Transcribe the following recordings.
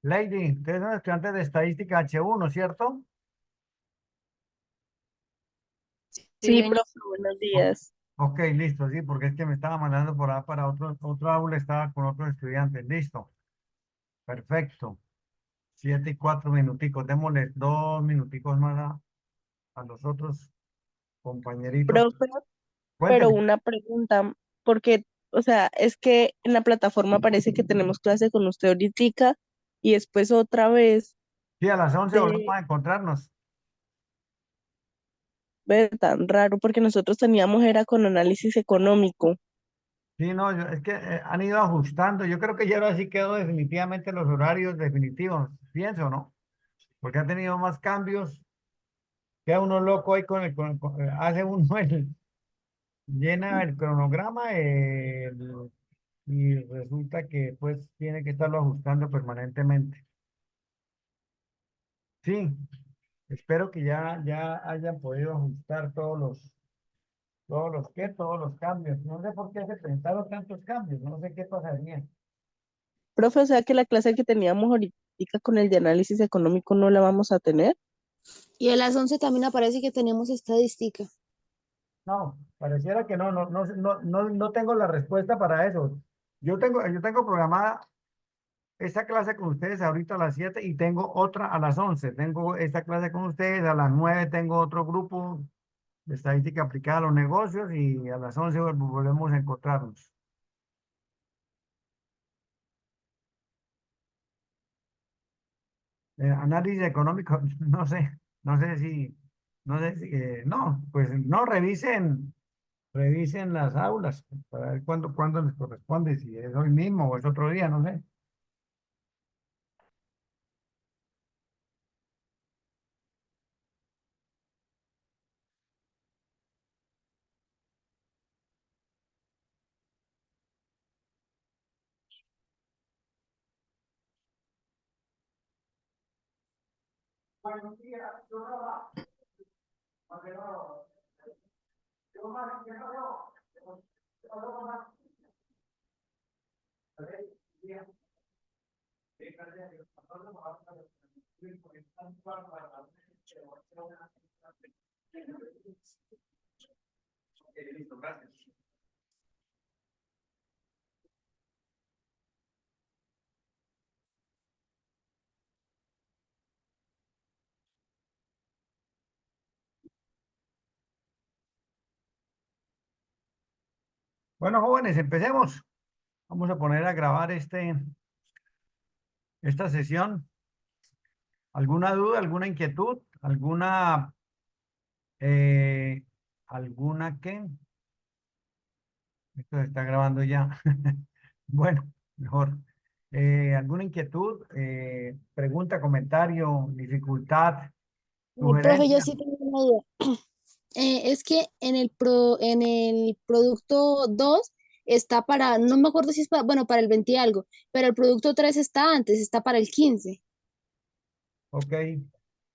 Lady, ustedes son estudiantes de estadística H1, ¿cierto? Sí, Sí, señor. profe, buenos O- días. ok, listo, sí, porque es que me estaba mandando por ahí para otro aula, estaba con otros estudiantes. Listo, perfecto. 7 y 4 minuticos, démosle 2 minuticos más a los otros compañeritos. Profe, pero Cuénteme. una pregunta, porque, o sea, es que en la plataforma parece que tenemos clase con usted ahorita y después otra vez Sí, a las 11 volvemos de a encontrarnos. ver tan raro, porque nosotros teníamos era con análisis económico. Sí, no, es que han ido ajustando. Yo creo que ya ahora sí quedó definitivamente los horarios definitivos, pienso, ¿no? Porque ha tenido más cambios. Queda uno loco ahí hace uno llena el cronograma y resulta que pues tiene que estarlo ajustando permanentemente. Sí, espero que ya hayan podido ajustar todos los cambios. No sé por qué se presentaron tantos cambios, no sé qué pasaría. Profe, o sea que la clase que teníamos ahorita con el de análisis económico no la vamos a tener. Y a las 11 también aparece que tenemos estadística. No, pareciera que no tengo la respuesta para eso. Yo tengo programada esta clase con ustedes ahorita a las 7 y tengo otra a las 11. Tengo esta clase con ustedes, a las 9 tengo otro grupo de estadística aplicada a los negocios y a las 11 volvemos a encontrarnos. Análisis económico, no, pues no, revisen las aulas para ver cuándo les corresponde, si es hoy mismo o es otro día, no sé. Buenos días, yo no, porque no, yo más, yo no, yo más, listo, gracias. Bueno, jóvenes, empecemos. Vamos a poner a grabar esta sesión. ¿Alguna duda, alguna inquietud, eh, alguna qué? Esto se está grabando ya. Bueno, mejor. ¿Alguna inquietud, pregunta, comentario, dificultad, Profe, yo sugerencia? sí tengo una duda. Es que en el producto 2 está para, no me acuerdo si es para, bueno, para el 20 y algo, pero el producto 3 está antes, está para el 15. Ok,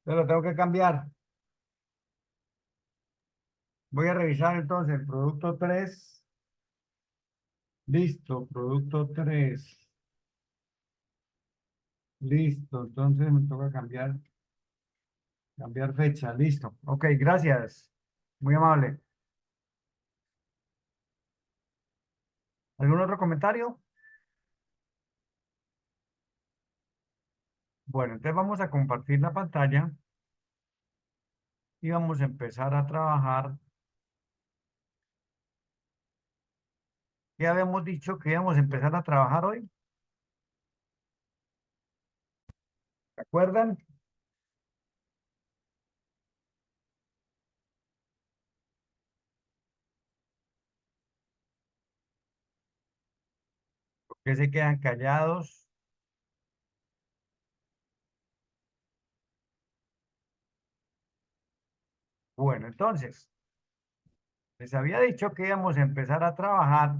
yo lo tengo que cambiar. Voy a revisar entonces el producto 3. Listo, producto 3. Listo, entonces me toca cambiar fecha. Listo. Ok, gracias. Muy amable. ¿Algún otro comentario? Bueno, entonces vamos a compartir la pantalla y vamos a empezar a trabajar. Ya habíamos dicho que íbamos a empezar a trabajar hoy. ¿Se acuerdan? ¿Por qué se quedan callados? Bueno, entonces, les había dicho que íbamos a empezar a trabajar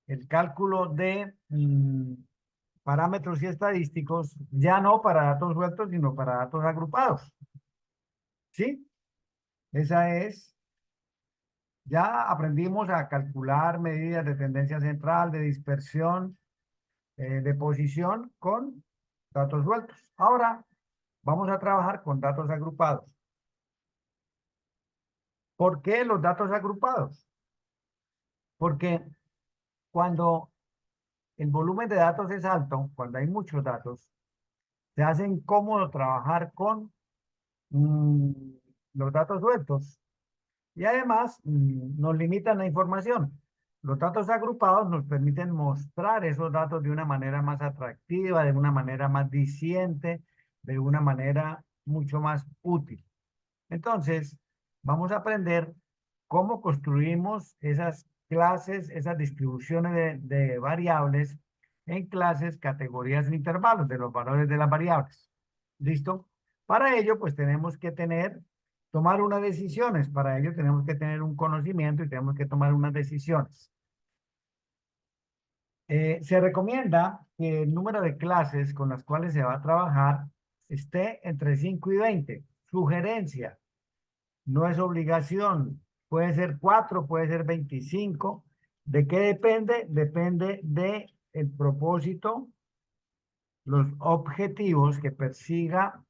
el cálculo de parámetros y estadísticos, ya no para datos sueltos, sino para datos agrupados. ¿Sí? Esa es, ya aprendimos a calcular medidas de tendencia central, de dispersión, de posición con datos sueltos. Ahora vamos a trabajar con datos agrupados. ¿Por qué los datos agrupados? Porque cuando el volumen de datos es alto, cuando hay muchos datos, se hace incómodo trabajar con mm, los datos sueltos y además nos limitan la información. Los datos agrupados nos permiten mostrar esos datos de una manera más atractiva, de una manera más diciente, de una manera mucho más útil. Entonces, vamos a aprender cómo construimos esas clases, esas distribuciones de variables en clases, categorías e intervalos de los valores de las variables. ¿Listo? Para ello, pues tenemos que tomar unas decisiones. Para ello tenemos que tener un conocimiento y tenemos que tomar unas decisiones. Se recomienda que el número de clases con las cuales se va a trabajar esté entre 5 y 20. Sugerencia, no es obligación. Puede ser 4, puede ser 25. ¿De qué depende? Depende de el propósito, los objetivos que persiga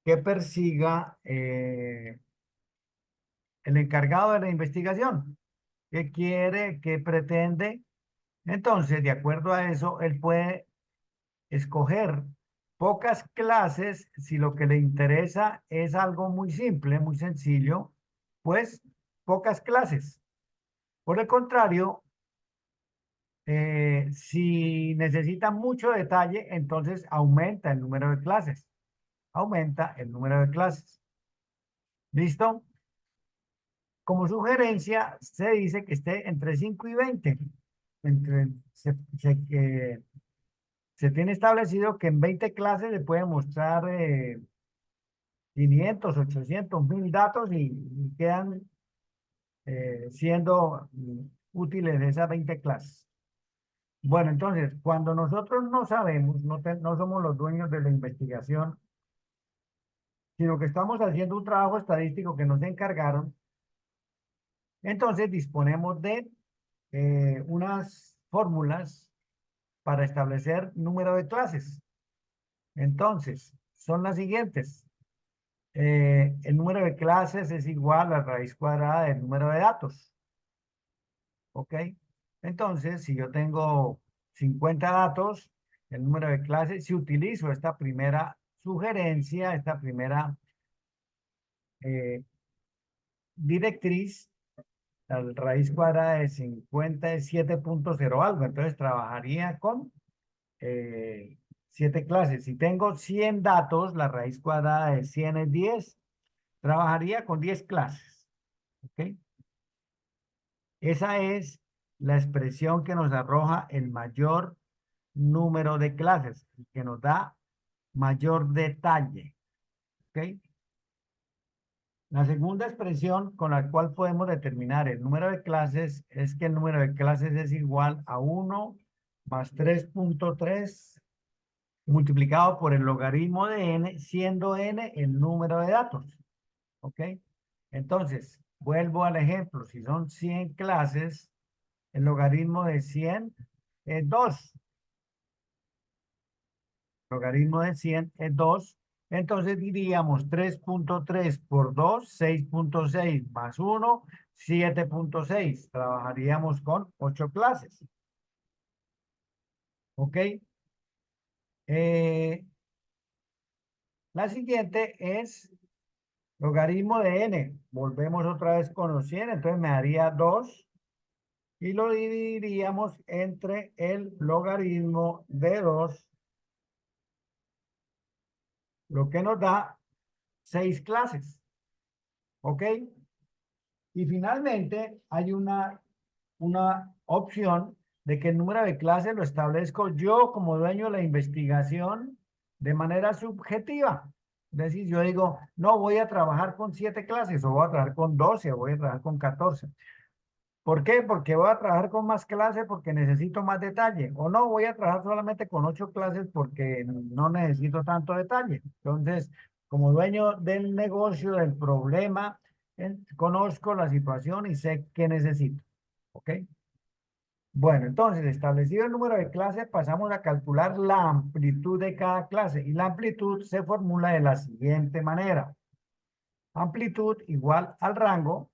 el encargado de la investigación. ¿Qué quiere? ¿Qué pretende? Entonces, de acuerdo a eso, él puede escoger pocas clases si lo que le interesa es algo muy simple, muy sencillo, pues pocas clases. Por el contrario, si necesita mucho detalle, entonces aumenta el número de clases. Aumenta el número de clases. ¿Listo? Como sugerencia, se dice que esté entre 5 y 20. Entre, se tiene establecido que en 20 clases le pueden mostrar 500, 800, 1000 datos y quedan siendo útiles esas 20 clases. Bueno, entonces, cuando nosotros no sabemos, no somos los dueños de la investigación, sino que estamos haciendo un trabajo estadístico que nos encargaron, entonces disponemos de unas fórmulas para establecer número de clases. Entonces, son las siguientes. El número de clases es igual a la raíz cuadrada del número de datos. ¿Ok? Entonces, si yo tengo 50 datos, el número de clases, si utilizo esta primera sugerencia, esta primera eh, directriz, la raíz cuadrada de 50 es 7.0 algo, entonces trabajaría con 7 clases. Si tengo 100 datos, la raíz cuadrada de 100 es 10, trabajaría con 10 clases. ¿Ok? Esa es la expresión que nos arroja el mayor número de clases, que nos da mayor detalle. ¿Ok? La segunda expresión con la cual podemos determinar el número de clases es que el número de clases es igual a 1 más 3.3 multiplicado por el logaritmo de n, siendo n el número de datos. ¿Ok? Entonces, vuelvo al ejemplo. Si son 100 clases, el logaritmo de 100 es 2. Logaritmo de 100 es 2. Entonces diríamos 3.3 por 2, 6.6 más 1, 7.6. Trabajaríamos con 8 clases. ¿Ok? La siguiente es logaritmo de n. Volvemos otra vez con los 100. Entonces me daría 2. Y lo dividiríamos entre el logaritmo de 2, lo que nos da 6 clases. ¿Ok? Y finalmente hay una opción de que el número de clases lo establezco yo como dueño de la investigación de manera subjetiva. Es decir, yo digo, no voy a trabajar con 7 clases, o voy a trabajar con 12, o voy a trabajar con 14. ¿Por qué? Porque voy a trabajar con más clases porque necesito más detalle. O no, voy a trabajar solamente con 8 clases porque no necesito tanto detalle. Entonces, como dueño del negocio, del problema, conozco la situación y sé qué necesito. ¿Ok? Bueno, entonces, establecido el número de clases, pasamos a calcular la amplitud de cada clase. Y la amplitud se formula de la siguiente manera. Amplitud igual al rango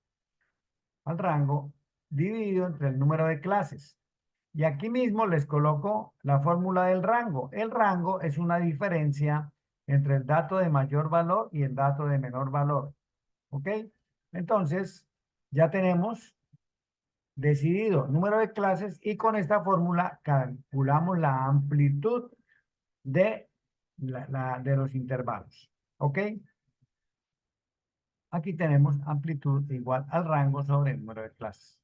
dividido entre el número de clases. Y aquí mismo les coloco la fórmula del rango. El rango es una diferencia entre el dato de mayor valor y el dato de menor valor. ¿Ok? Entonces, ya tenemos decidido número de clases y con esta fórmula calculamos la amplitud de, de los intervalos. ¿Ok? Aquí tenemos amplitud igual al rango sobre el número de clases.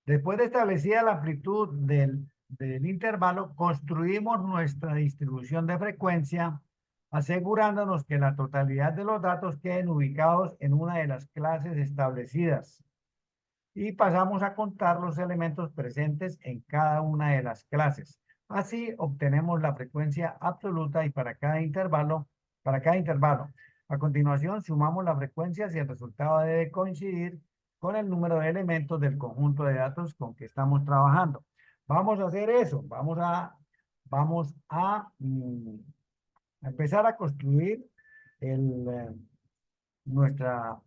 Después de establecida la amplitud del intervalo, construimos nuestra distribución de frecuencia, asegurándonos que la totalidad de los datos queden ubicados en una de las clases establecidas. Y pasamos a contar los elementos presentes en cada una de las clases. Así obtenemos la frecuencia absoluta y para cada intervalo. A continuación, sumamos las frecuencias y el resultado debe coincidir con el número de elementos del conjunto de datos con que estamos trabajando. Vamos a hacer eso. Vamos a empezar a construir nuestra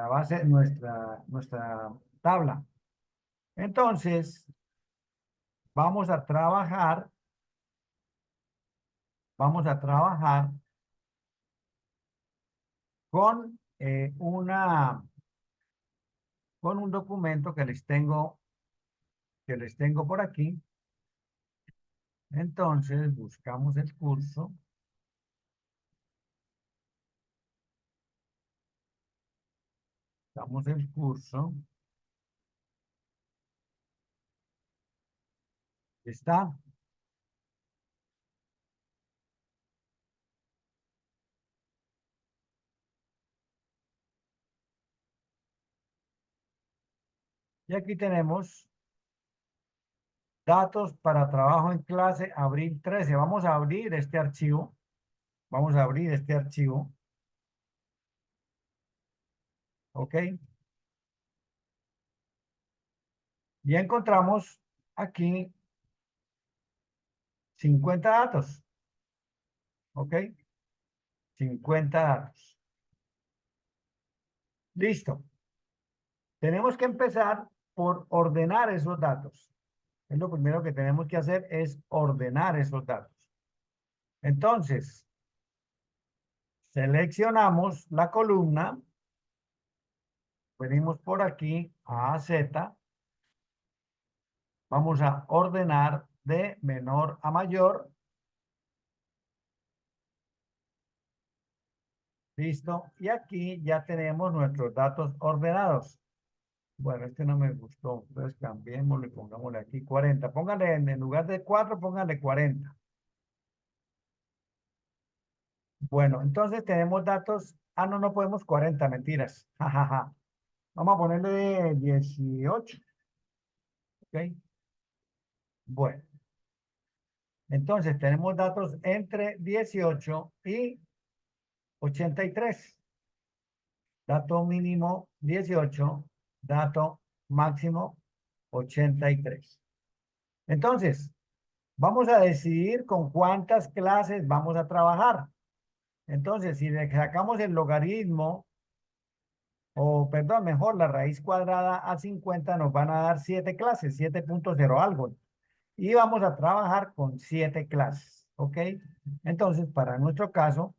base, nuestra tabla. Entonces, vamos a trabajar, vamos a trabajar con con un documento que les tengo por aquí. Entonces, buscamos el curso. Buscamos el curso. Está. Y aquí tenemos datos para trabajo en clase, abril 13. Vamos a abrir este archivo. Vamos a abrir este archivo. ¿Ok? Y encontramos aquí 50 datos. ¿Ok? 50 datos. Listo. Tenemos que empezar por ordenar esos datos. Es lo primero que tenemos que hacer es ordenar esos datos. Entonces, seleccionamos la columna. Venimos por aquí a Z. Vamos a ordenar de menor a mayor. Listo. Y aquí ya tenemos nuestros datos ordenados. Bueno, este no me gustó. Entonces cambiémoslo y pongámosle aquí 40. Póngale en lugar de 4, póngale 40. Bueno, entonces tenemos datos. Ah, no, no podemos 40, mentiras. Jajaja. Vamos a ponerle 18. ¿Ok? Bueno, entonces tenemos datos entre 18 y 83. Dato mínimo 18, dato máximo 83. Entonces, vamos a decidir con cuántas clases vamos a trabajar. Entonces, si le sacamos el logaritmo, o perdón, mejor la raíz cuadrada a 50, nos van a dar 7 clases, 7.0 algo. Y vamos a trabajar con 7 clases, ¿ok? Entonces, para nuestro caso,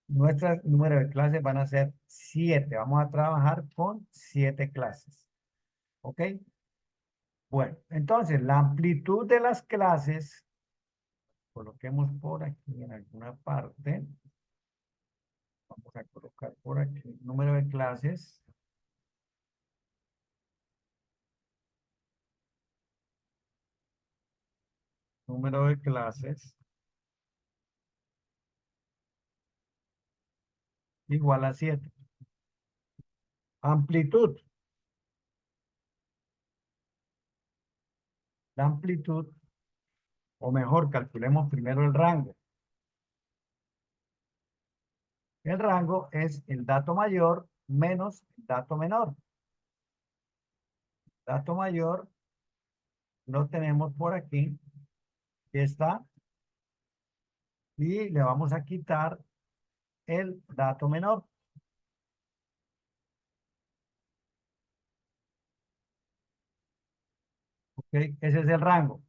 nuestro número de clases van a ser 7. Vamos a trabajar con 7 clases, ¿ok? Bueno, entonces, la amplitud de las clases, coloquemos por aquí en alguna parte. Vamos a colocar por aquí número de clases. Número de clases igual a 7. Amplitud. La amplitud, o mejor, calculemos primero el rango. El rango es el dato mayor menos el dato menor. Dato mayor lo tenemos por aquí. Aquí está. Y le vamos a quitar el dato menor. ¿Ok? Ese es el rango.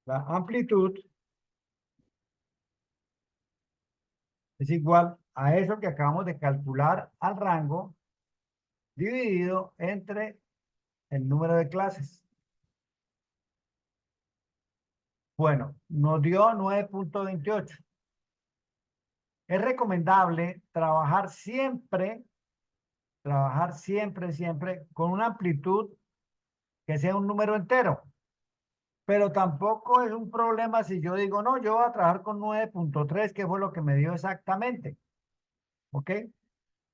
La amplitud es igual a eso que acabamos de calcular al rango dividido entre el número de clases. Bueno, nos dio 9.28. Es recomendable trabajar siempre con una amplitud que sea un número entero. Pero tampoco es un problema si yo digo, no, yo voy a trabajar con 9.3, que fue lo que me dio exactamente. ¿Ok?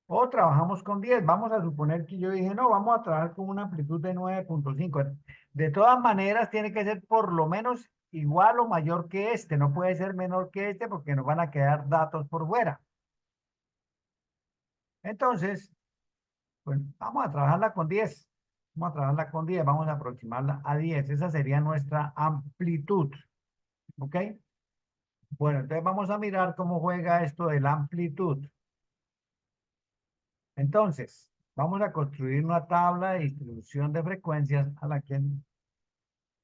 O trabajamos con 10. Vamos a suponer que yo dije, no, vamos a trabajar con una amplitud de 9.5. De todas maneras, tiene que ser por lo menos igual o mayor que este. No puede ser menor que este porque nos van a quedar datos por fuera. Entonces, pues vamos a trabajarla con 10. Vamos a trabajarla con 10. Vamos a aproximarla a 10. Esa sería nuestra amplitud. ¿Ok? Bueno, entonces vamos a mirar cómo juega esto de la amplitud. Entonces, vamos a construir una tabla de distribución de frecuencias a la que,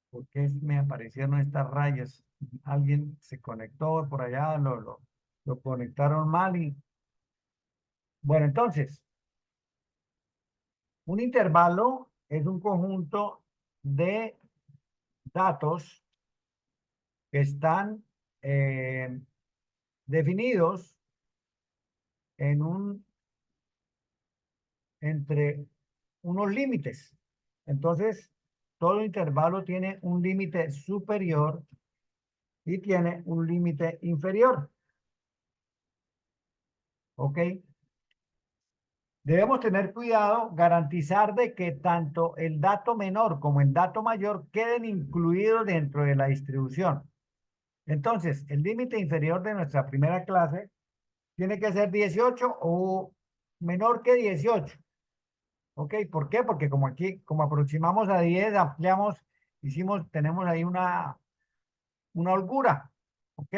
porque me aparecieron estas rayas. Alguien se conectó por allá, lo conectaron mal y, bueno, entonces, un intervalo es un conjunto de datos que están definidos en entre unos límites. Entonces, todo intervalo tiene un límite superior y tiene un límite inferior. ¿Ok? Debemos tener cuidado, garantizar de que tanto el dato menor como el dato mayor queden incluidos dentro de la distribución. Entonces, el límite inferior de nuestra primera clase tiene que ser 18 o menor que 18. ¿Ok? ¿Por qué? Porque como aquí, como aproximamos a 10, ampliamos, tenemos ahí una holgura. ¿Ok?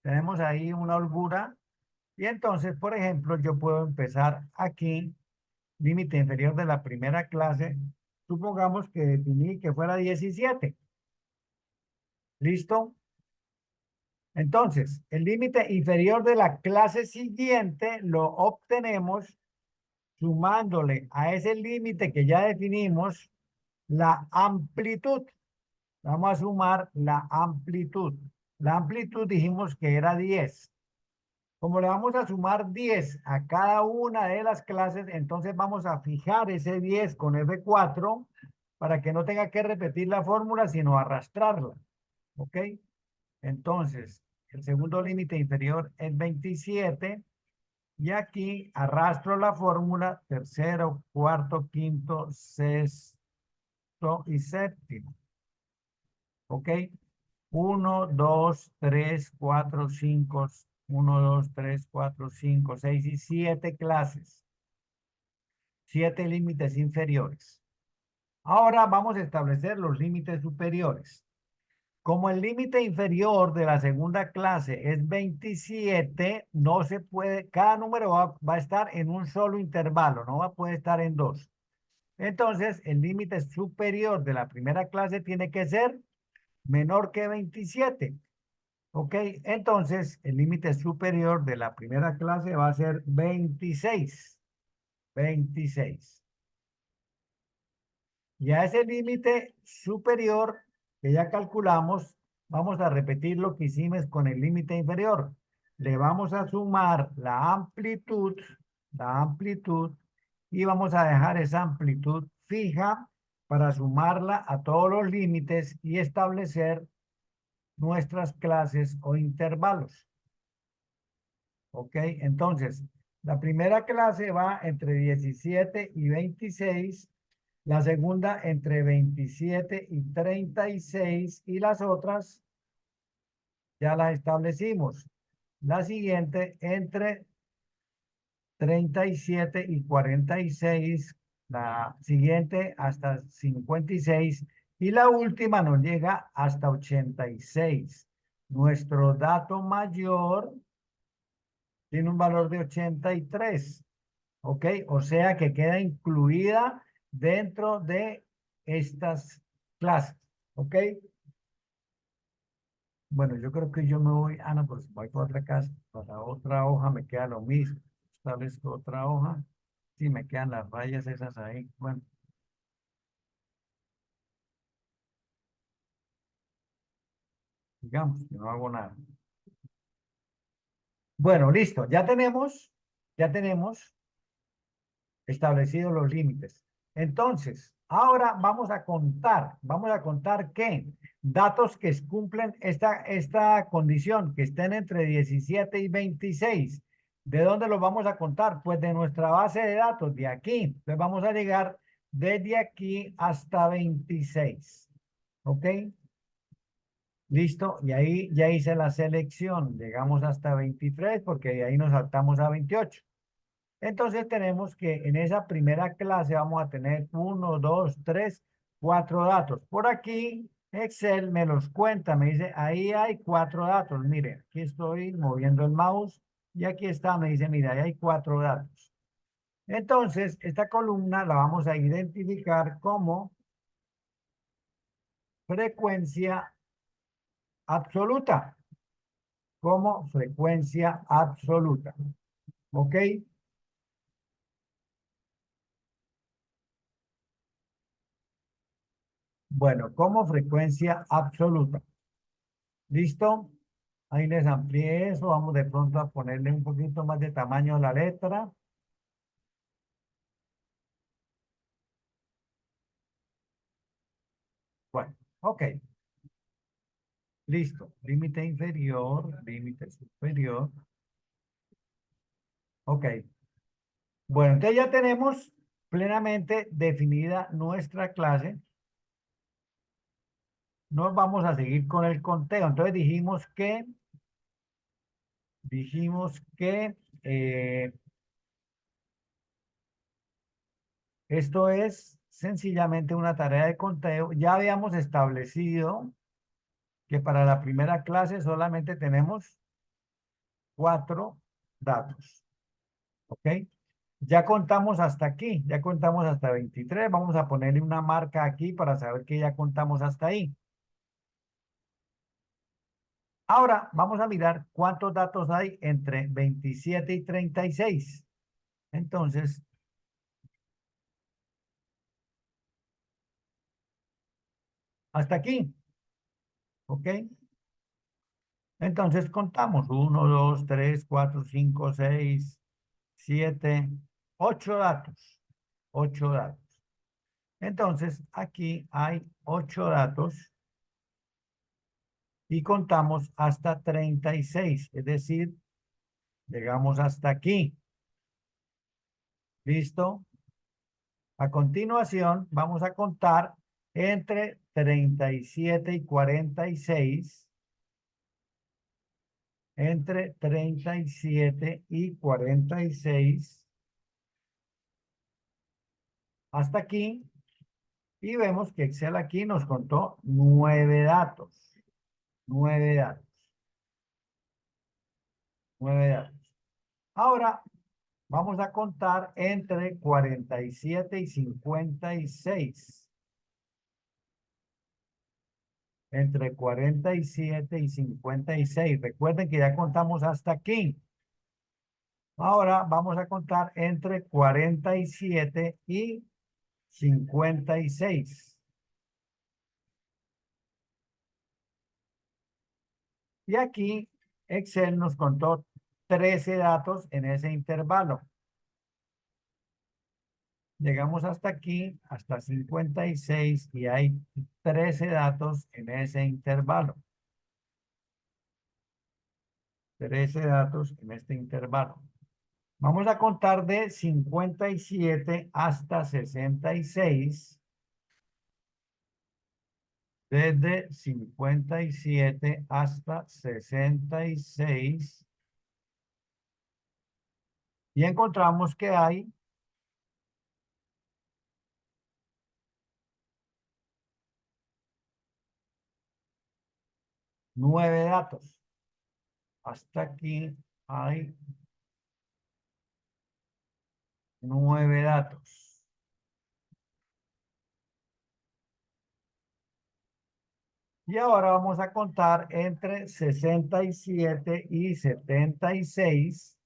Tenemos ahí una holgura. Y entonces, por ejemplo, yo puedo empezar aquí, límite inferior de la primera clase. Supongamos que definí que fuera 17. ¿Listo? Entonces, el límite inferior de la clase siguiente lo obtenemos sumándole a ese límite que ya definimos la amplitud. Vamos a sumar la amplitud. La amplitud dijimos que era 10. Como le vamos a sumar 10 a cada una de las clases, entonces vamos a fijar ese 10 con F4 para que no tenga que repetir la fórmula, sino arrastrarla. ¿Ok? Entonces, el segundo límite inferior es 27. Y aquí arrastro la fórmula tercero, cuarto, quinto, sexto y séptimo. ¿Ok? 1, 2, 3, 4, 5, 1, 2, 3, 4, 5, 6 y 7 clases. 7 límites inferiores. Ahora vamos a establecer los límites superiores. Como el límite inferior de la segunda clase es 27, no se puede, cada número va a estar en un solo intervalo, no va a poder estar en dos. Entonces, el límite superior de la primera clase tiene que ser menor que 27. ¿Ok? Entonces, el límite superior de la primera clase va a ser 26. 26. Y a ese límite superior que ya calculamos, vamos a repetir lo que hicimos con el límite inferior. Le vamos a sumar la amplitud, y vamos a dejar esa amplitud fija para sumarla a todos los límites y establecer nuestras clases o intervalos. ¿Ok? Entonces, la primera clase va entre 17 y 26. La segunda entre 27 y 36 y las otras ya las establecimos. La siguiente entre 37 y 46 la siguiente hasta 56 y la última nos llega hasta 86. Nuestro dato mayor tiene un valor de 83, ¿ok? O sea que queda incluida dentro de estas clases, ¿ok? Bueno, yo creo que yo me voy, no, pues voy para otra casa, para otra hoja me queda lo mismo. Establezco otra hoja, sí, me quedan las rayas esas ahí, bueno. Digamos que no hago nada. Bueno, listo, ya tenemos establecidos los límites. Entonces, ahora vamos a contar que datos que cumplen esta condición, que estén entre 17 y 26. ¿De dónde los vamos a contar? Pues de nuestra base de datos, de aquí. Entonces vamos a llegar desde aquí hasta 26. ¿Ok? Listo, y ahí ya hice la selección. Llegamos hasta 23 porque de ahí nos saltamos a 28. Entonces tenemos que en esa primera clase vamos a tener 1, 2, 3, 4 datos. Por aquí Excel me los cuenta, me dice, ahí hay 4 datos. Mire, aquí estoy moviendo el mouse y aquí está, me dice, mira, ahí hay 4 datos. Entonces, esta columna la vamos a identificar como frecuencia absoluta. Como frecuencia absoluta. ¿Ok? Bueno, como frecuencia absoluta. ¿Listo? Ahí les amplié eso. Vamos de pronto a ponerle un poquito más de tamaño a la letra. Bueno, ok. Listo. Límite inferior, límite superior. Ok. Bueno, entonces ya tenemos plenamente definida nuestra clase. Nos vamos a seguir con el conteo. Entonces dijimos que esto es sencillamente una tarea de conteo. Ya habíamos establecido que para la primera clase solamente tenemos 4 datos. ¿Ok? Ya contamos hasta aquí, ya contamos hasta 23. Vamos a ponerle una marca aquí para saber que ya contamos hasta ahí. Ahora vamos a mirar cuántos datos hay entre 27 y 36. Entonces, hasta aquí. ¿Ok? Entonces contamos 1, 2, 3, 4, 5, 6, 7, 8 datos. 8 datos. Entonces, aquí hay 8 datos y contamos hasta 36, es decir, llegamos hasta aquí. ¿Listo? A continuación, vamos a contar entre 37 y 46. Entre 37 y 46. Hasta aquí. Y vemos que Excel aquí nos contó 9 datos. 9 datos. 9 datos. Ahora vamos a contar entre 47 y 56. Entre 47 y 56. Recuerden que ya contamos hasta aquí. Ahora vamos a contar entre 47 y 56. Y aquí Excel nos contó 13 datos en ese intervalo. Llegamos hasta aquí, hasta 56, y hay 13 datos en ese intervalo. 13 datos en este intervalo. Vamos a contar de 57 hasta 66. Desde 57 hasta 66. Y encontramos que hay 9 datos. Hasta aquí hay 9 datos. Y ahora vamos a contar entre 67 y 76.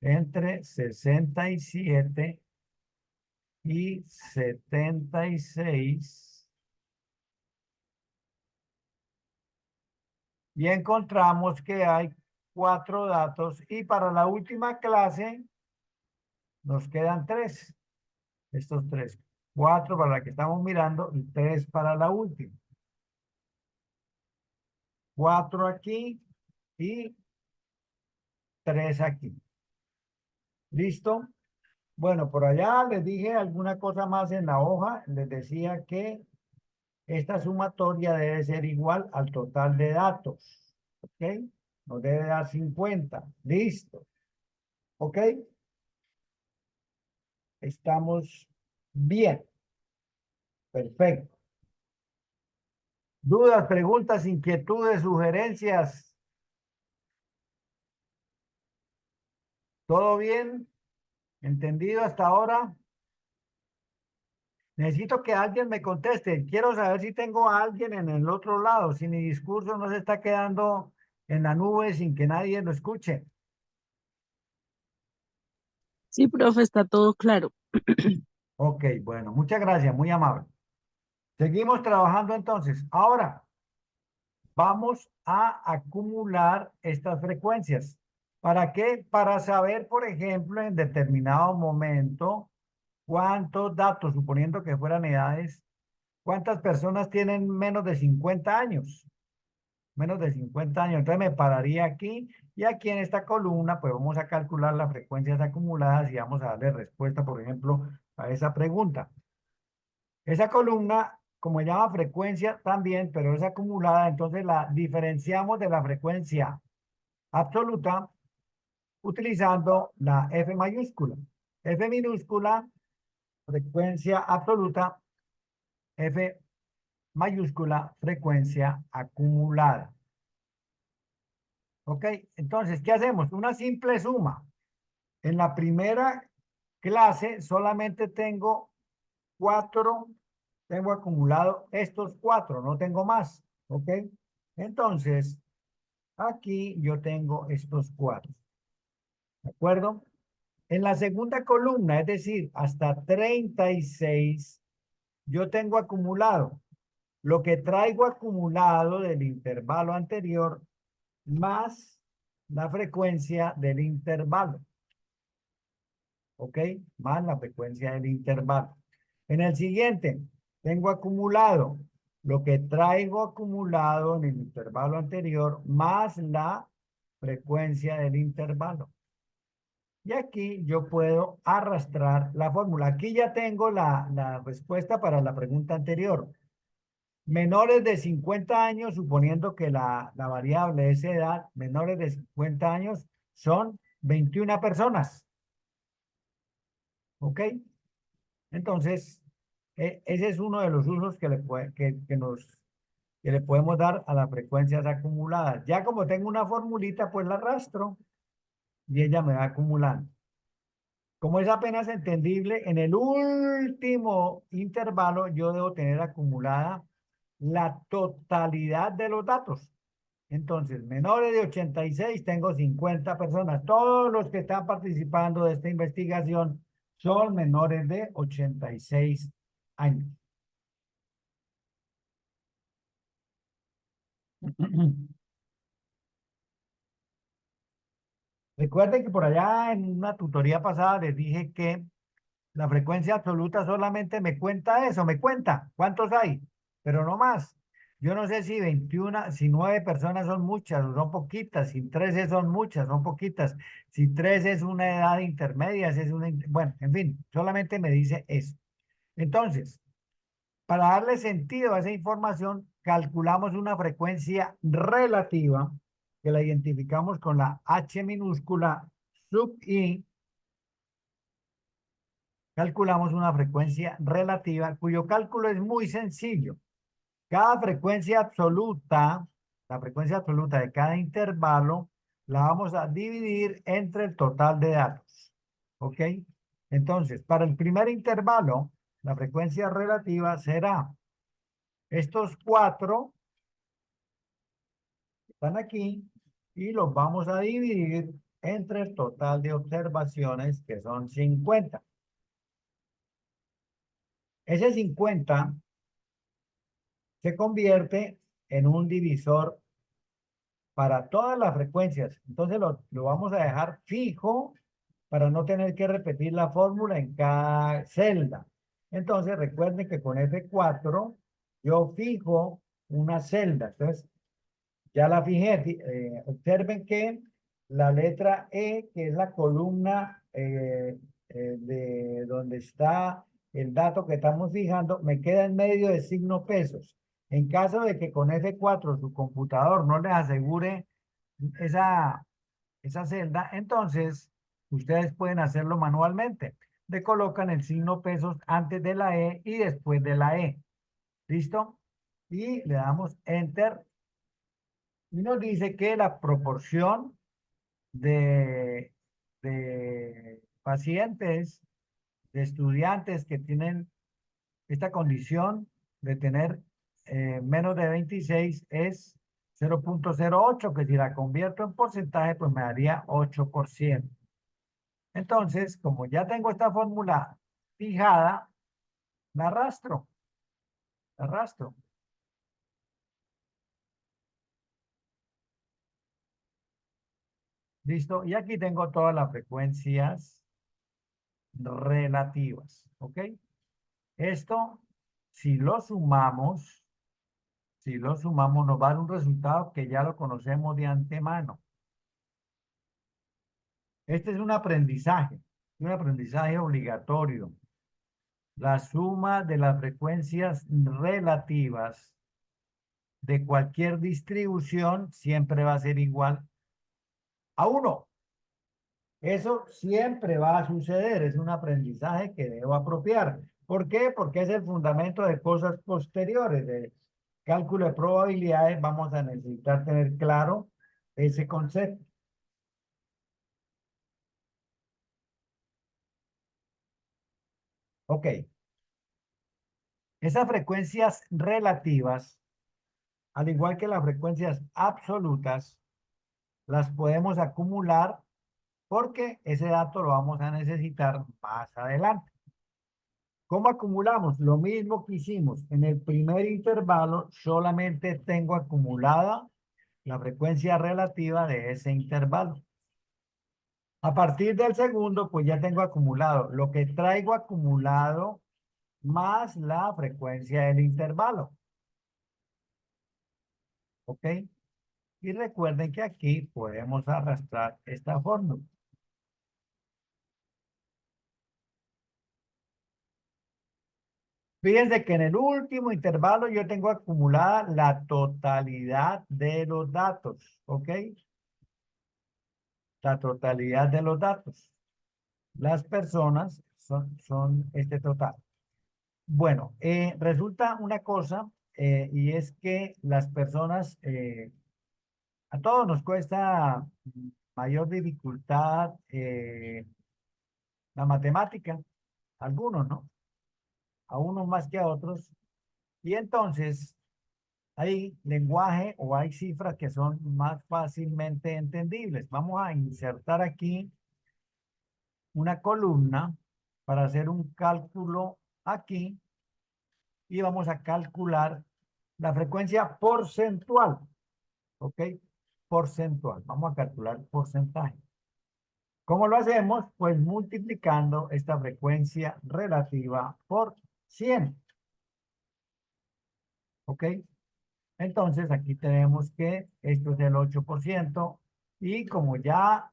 Entre 67 y 76. Y encontramos que hay 4 datos. Y para la última clase nos quedan 3. Estos 3. 4 para la que estamos mirando y 3 para la última. 4 aquí y 3 aquí. ¿Listo? Bueno, por allá les dije alguna cosa más en la hoja. Les decía que esta sumatoria debe ser igual al total de datos. ¿Ok? Nos debe dar 50. Listo. ¿Ok? Estamos bien. Perfecto. ¿Dudas, preguntas, inquietudes, sugerencias? ¿Todo bien? ¿Entendido hasta ahora? Necesito que alguien me conteste. Quiero saber si tengo a alguien en el otro lado, si mi discurso no se está quedando en la nube sin que nadie lo escuche. Sí, profe, está todo claro. Ok, bueno, muchas gracias, muy amable. Seguimos trabajando entonces. Ahora vamos a acumular estas frecuencias. ¿Para qué? Para saber, por ejemplo, en determinado momento, cuántos datos, suponiendo que fueran edades, cuántas personas tienen menos de 50 años. Menos de 50 años. Entonces me pararía aquí y aquí en esta columna, pues vamos a calcular las frecuencias acumuladas y vamos a darle respuesta, por ejemplo, a esa pregunta. Esa columna, como se llama frecuencia también, pero es acumulada, entonces la diferenciamos de la frecuencia absoluta utilizando la F mayúscula. F minúscula, frecuencia absoluta, F mayúscula, frecuencia acumulada. ¿Ok? Entonces, ¿qué hacemos? Una simple suma. En la primera clase solamente tengo 4, tengo acumulado estos 4, no tengo más. ¿Ok? Entonces, aquí yo tengo estos 4. ¿De acuerdo? En la segunda columna, es decir, hasta 36, yo tengo acumulado lo que traigo acumulado del intervalo anterior más la frecuencia del intervalo. ¿Ok? Más la frecuencia del intervalo. En el siguiente, tengo acumulado lo que traigo acumulado en el intervalo anterior más la frecuencia del intervalo. Y aquí yo puedo arrastrar la fórmula. Aquí ya tengo la respuesta para la pregunta anterior. Menores de 50 años, suponiendo que la variable es edad, menores de 50 años son 21 personas. ¿Ok? Entonces, ese es uno de los usos que le podemos dar a las frecuencias acumuladas. Ya como tengo una formulita, pues la arrastro y ella me va acumulando. Como es apenas entendible, en el último intervalo yo debo tener acumulada la totalidad de los datos. Entonces, menores de 86, tengo 50 personas. Todos los que están participando de esta investigación son menores de 86 años. Recuerden que por allá en una tutoría pasada les dije que la frecuencia absoluta solamente me cuenta eso, me cuenta cuántos hay, pero no más. Yo no sé si 21, si 9 personas son muchas o son poquitas, si 13 son muchas, son poquitas, si 3 es una edad intermedia, si es una, bueno, en fin, solamente me dice eso. Entonces, para darle sentido a esa información, calculamos una frecuencia relativa que la identificamos con la H minúscula sub I. Calculamos una frecuencia relativa cuyo cálculo es muy sencillo. Cada frecuencia absoluta, la frecuencia absoluta de cada intervalo, la vamos a dividir entre el total de datos. ¿Ok? Entonces, para el primer intervalo, la frecuencia relativa será estos 4 que están aquí y los vamos a dividir entre el total de observaciones, que son 50. Ese 50 se convierte en un divisor para todas las frecuencias. Entonces lo vamos a dejar fijo para no tener que repetir la fórmula en cada celda. Entonces recuerden que con F4 yo fijo una celda. Entonces ya la fijé. Observen que la letra E, que es la columna de donde está el dato que estamos fijando, me queda en medio de signo pesos. En caso de que con F4 su computador no les asegure esa, esa celda, entonces ustedes pueden hacerlo manualmente. Le colocan el signo pesos antes de la E y después de la E. ¿Listo? Y le damos Enter y nos dice que la proporción de pacientes, de estudiantes que tienen esta condición de tener menos de 26 es 0,08, que si la convierto en porcentaje, pues me daría 8%. Entonces, como ya tengo esta fórmula fijada, la arrastro, la arrastro. ¿Listo? Y aquí tengo todas las frecuencias relativas, ¿ok? Esto, si lo sumamos, nos va a dar un resultado que ya lo conocemos de antemano. Este es un aprendizaje obligatorio. La suma de las frecuencias relativas de cualquier distribución siempre va a ser igual a 1. Eso siempre va a suceder, es un aprendizaje que debo apropiar. ¿Por qué? Porque es el fundamento de cosas posteriores, de cálculo de probabilidades. Vamos a necesitar tener claro ese concepto. Ok. Esas frecuencias relativas, al igual que las frecuencias absolutas, las podemos acumular porque ese dato lo vamos a necesitar más adelante. ¿Cómo acumulamos? Lo mismo que hicimos. En el primer intervalo solamente tengo acumulada la frecuencia relativa de ese intervalo. A partir del segundo, pues ya tengo acumulado lo que traigo acumulado más la frecuencia del intervalo. ¿Ok? Y recuerden que aquí podemos arrastrar esta fórmula. Fíjense que en el último intervalo yo tengo acumulada la totalidad de los datos, ¿ok? La totalidad de los datos. Las personas son este total. Bueno, resulta una cosa y es que las personas, a todos nos cuesta mayor dificultad la matemática, algunos, ¿no? A unos más que a otros. Y entonces hay lenguaje o hay cifras que son más fácilmente entendibles. Vamos a insertar aquí una columna para hacer un cálculo aquí y vamos a calcular la frecuencia porcentual. ¿Ok? Porcentual. Vamos a calcular porcentaje. ¿Cómo lo hacemos? Pues multiplicando esta frecuencia relativa por 100. ¿Ok? Entonces aquí tenemos que esto es el 8% y como ya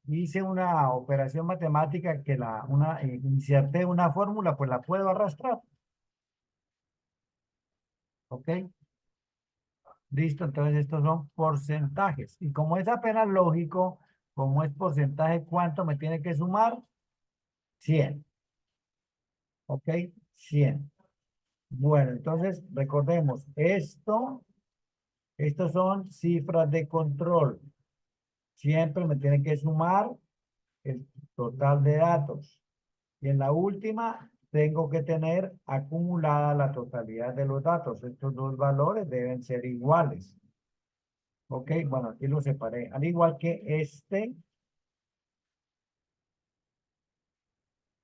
hice una operación matemática que inserté una fórmula, pues la puedo arrastrar. ¿Ok? Listo, entonces estos son porcentajes. Y como es apenas lógico, como es porcentaje, ¿cuánto me tiene que sumar? 100. ¿Ok? 100. Bueno, entonces recordemos, estos son cifras de control. Siempre me tienen que sumar el total de datos. Y en la última, tengo que tener acumulada la totalidad de los datos. Estos dos valores deben ser iguales. Ok, bueno, aquí lo separé. Al igual que este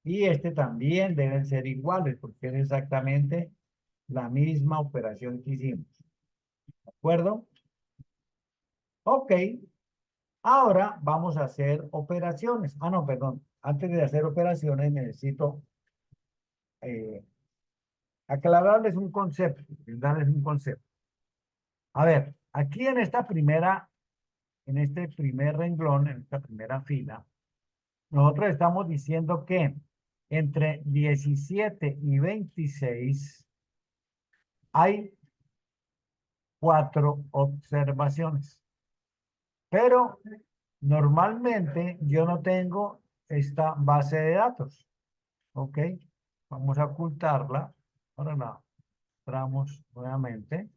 y este también deben ser iguales porque es exactamente la misma operación que hicimos. ¿De acuerdo? Ok, ahora vamos a hacer operaciones. Ah, no, perdón. Antes de hacer operaciones necesito eh, aclararles un concepto, darles un concepto. A ver, aquí en este primer renglón, en esta primera fila, nosotros estamos diciendo que entre 17 y 26 hay 4 observaciones. Pero normalmente yo no tengo esta base de datos. ¿Ok? Vamos a ocultarla. Ahora la mostramos nuevamente.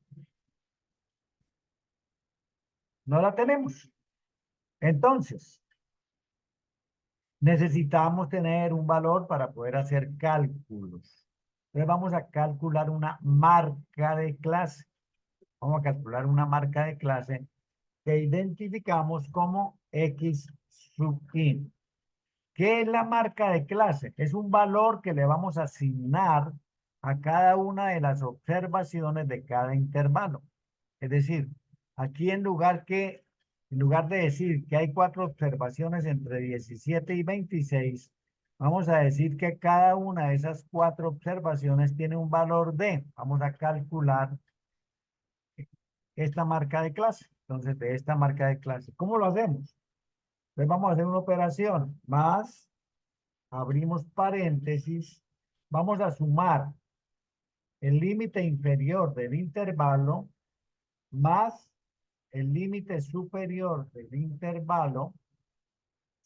No la tenemos. Entonces, necesitamos tener un valor para poder hacer cálculos. Entonces vamos a calcular una marca de clase. Vamos a calcular una marca de clase que identificamos como X sub i. ¿Qué es la marca de clase? Es un valor que le vamos a asignar a cada una de las observaciones de cada intervalo. Es decir, aquí en lugar de decir que hay 4 observaciones entre 17 y 26, vamos a decir que cada una de esas 4 observaciones tiene un valor de, vamos a calcular esta marca de clase. Entonces, de esta marca de clase. ¿Cómo lo hacemos? Pues vamos a hacer una operación más, abrimos paréntesis, vamos a sumar el límite inferior del intervalo más el límite superior del intervalo,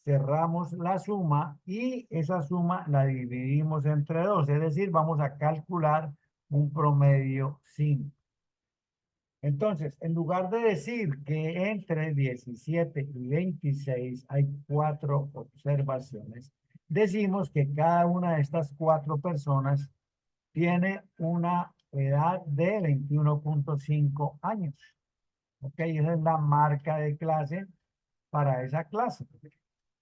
cerramos la suma y esa suma la dividimos entre 2, es decir, vamos a calcular un promedio 5. Entonces, en lugar de decir que entre 17 y 26 hay 4 observaciones, decimos que cada una de estas 4 personas tiene una edad de 21.5 años. Ok, esa es la marca de clase para esa clase.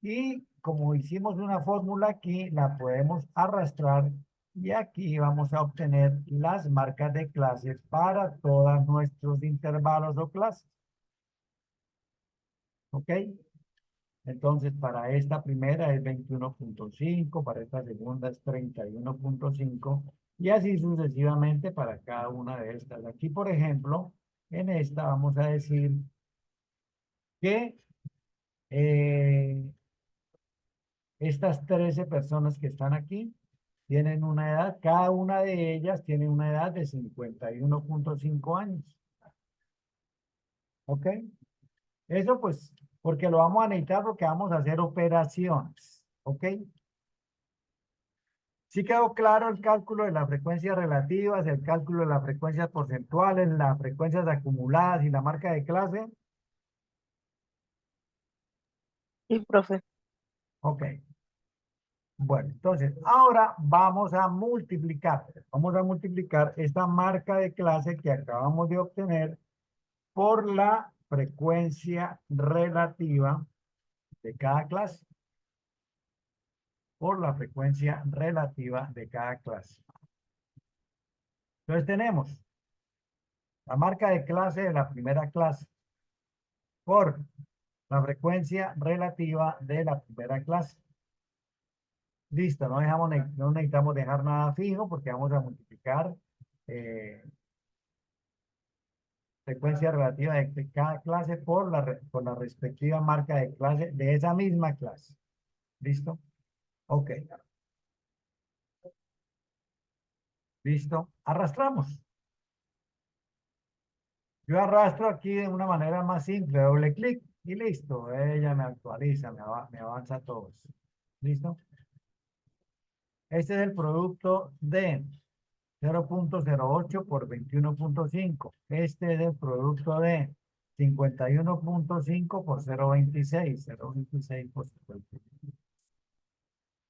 Y como hicimos una fórmula aquí, la podemos arrastrar y aquí vamos a obtener las marcas de clase para todos nuestros intervalos o clases. ¿Ok? Entonces, para esta primera es 21.5, para esta segunda es 31.5 y así sucesivamente para cada una de estas. Aquí, por ejemplo, en esta vamos a decir que estas 13 personas que están aquí tienen una edad, cada una de ellas tiene una edad de 51.5 años. ¿Ok? Eso pues, porque lo vamos a necesitar porque vamos a hacer operaciones. ¿Ok? ¿Sí quedó claro el cálculo de las frecuencias relativas, el cálculo de las frecuencias porcentuales, las frecuencias acumuladas y la marca de clase? Y profe, Ok. Bueno, entonces, ahora vamos a multiplicar. Vamos a multiplicar esta marca de clase que acabamos de obtener por la frecuencia relativa de cada clase. Por la frecuencia relativa de cada clase. Entonces tenemos la marca de clase de la primera clase por la frecuencia relativa de la primera clase. Listo, no necesitamos dejar nada fijo porque vamos a multiplicar frecuencia relativa de cada clase por la respectiva marca de clase de esa misma clase. ¿Listo? Ok. ¿Listo? Arrastramos. Yo arrastro aquí de una manera más simple, doble clic y listo. Ella me actualiza, me avanza todo eso. ¿Listo? Este es el producto de 0,08 por 21,5. Este es el producto de 51,5 por 0,26. 0,26 por 0,26.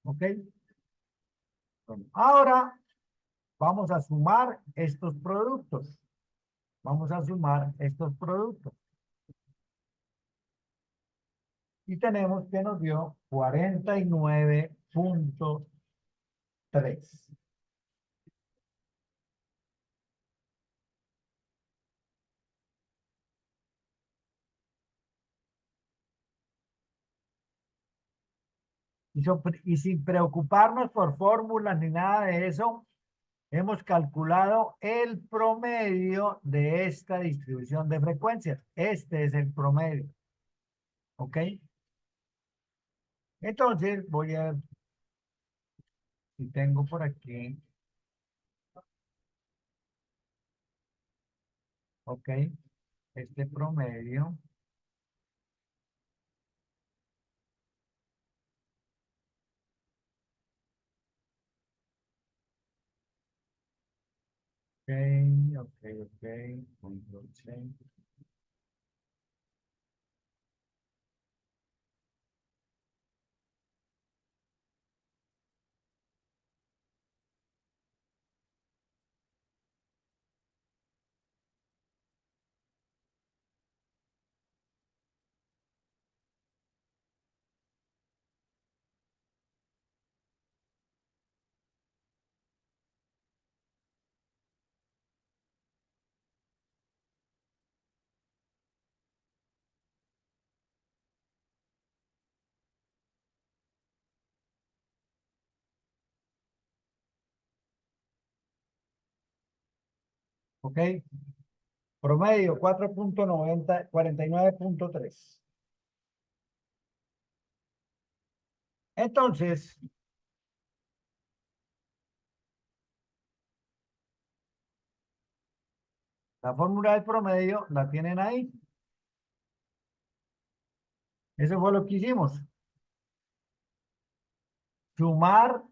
¿Ok? Bueno, ahora vamos a sumar estos productos. Vamos a sumar estos productos. Y tenemos que nos dio 49,3. Y sin preocuparnos por fórmulas ni nada de eso, hemos calculado el promedio de esta distribución de frecuencias. Este es el promedio. ¿Ok? Entonces voy a, si tengo por aquí, ¿ok? Este promedio. Ok, ok, ok. Control C. ¿Ok? Promedio 4,90, 49,3. Entonces, la fórmula del promedio la tienen ahí. Eso fue lo que hicimos. Sumar,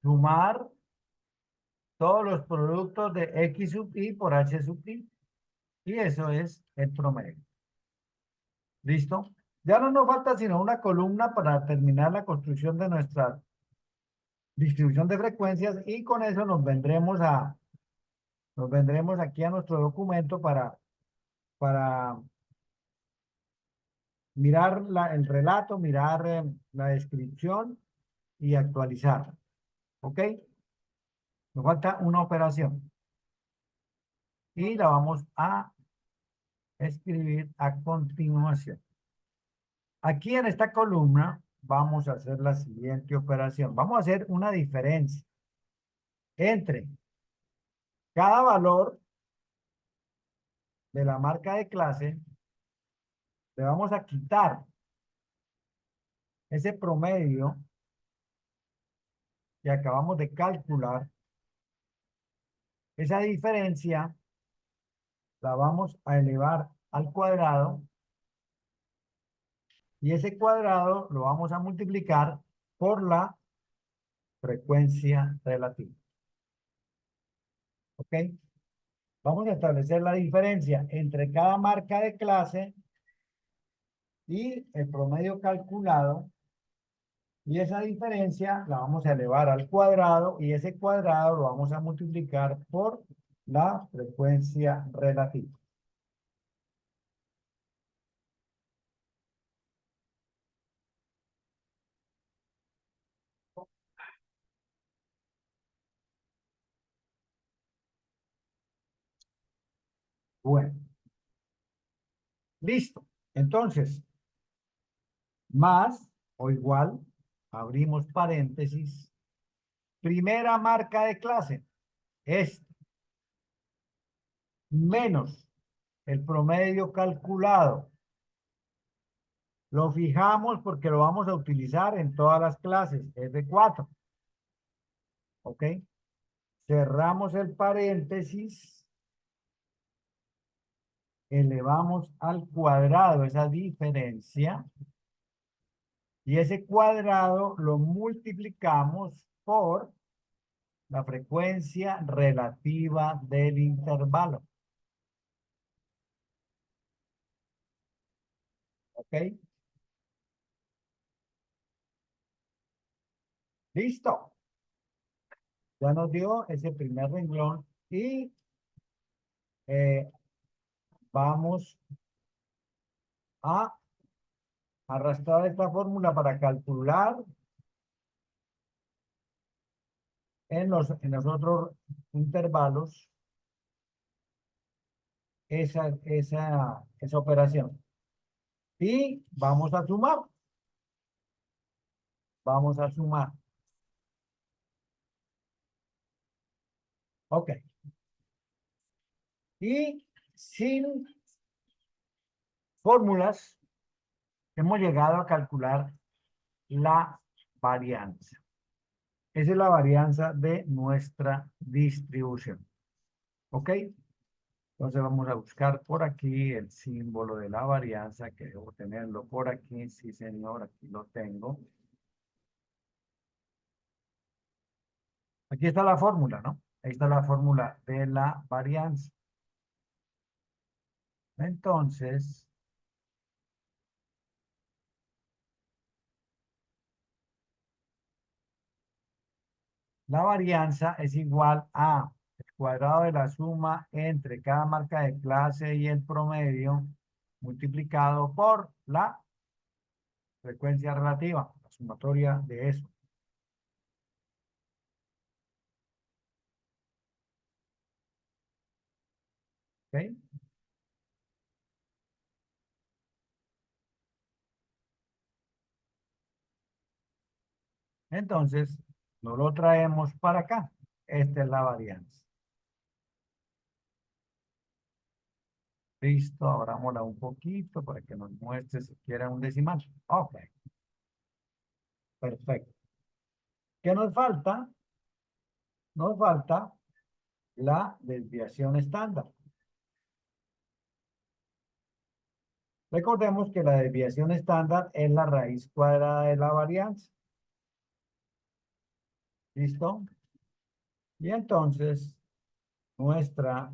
sumar todos los productos de X sub I por H sub I. Y eso es el promedio. ¿Listo? Ya no nos falta sino una columna para terminar la construcción de nuestra distribución de frecuencias y con eso nos vendremos aquí a nuestro documento para mirar el relato, mirar la descripción y actualizar. ¿Ok? Nos falta una operación y la vamos a escribir a continuación. Aquí en esta columna vamos a hacer la siguiente operación. Vamos a hacer una diferencia entre cada valor de la marca de clase. Le vamos a quitar ese promedio que acabamos de calcular. Esa diferencia la vamos a elevar al cuadrado y ese cuadrado lo vamos a multiplicar por la frecuencia relativa. ¿Ok? Vamos a establecer la diferencia entre cada marca de clase y el promedio calculado. Y esa diferencia la vamos a elevar al cuadrado y ese cuadrado lo vamos a multiplicar por la frecuencia relativa. Bueno, listo. Entonces, más o igual, abrimos paréntesis, primera marca de clase es menos el promedio calculado. Lo fijamos porque lo vamos a utilizar en todas las clases, es de 4. ¿Ok? Cerramos el paréntesis, elevamos al cuadrado esa diferencia y ese cuadrado lo multiplicamos por la frecuencia relativa del intervalo. ¿Ok? Listo. Ya nos dio ese primer renglón y eh, vamos a arrastrar esta fórmula para calcular en los otros intervalos esa operación. Y vamos a sumar. Vamos a sumar. Ok. Y sin fórmulas hemos llegado a calcular la varianza. Esa es la varianza de nuestra distribución. ¿Ok? Entonces vamos a buscar por aquí el símbolo de la varianza, que debo tenerlo por aquí. Sí, señor, aquí lo tengo. Aquí está la fórmula, ¿no? Ahí está la fórmula de la varianza. Entonces, la varianza es igual a el cuadrado de la suma entre cada marca de clase y el promedio multiplicado por la frecuencia relativa, la sumatoria de eso. ¿Ok? Entonces, no lo traemos para acá. Esta es la varianza. Listo, abrámosla un poquito para que nos muestre si quiere un decimal. Ok, perfecto. ¿Qué nos falta? Nos falta la desviación estándar. Recordemos que la desviación estándar es la raíz cuadrada de la varianza. ¿Listo? Y entonces, nuestra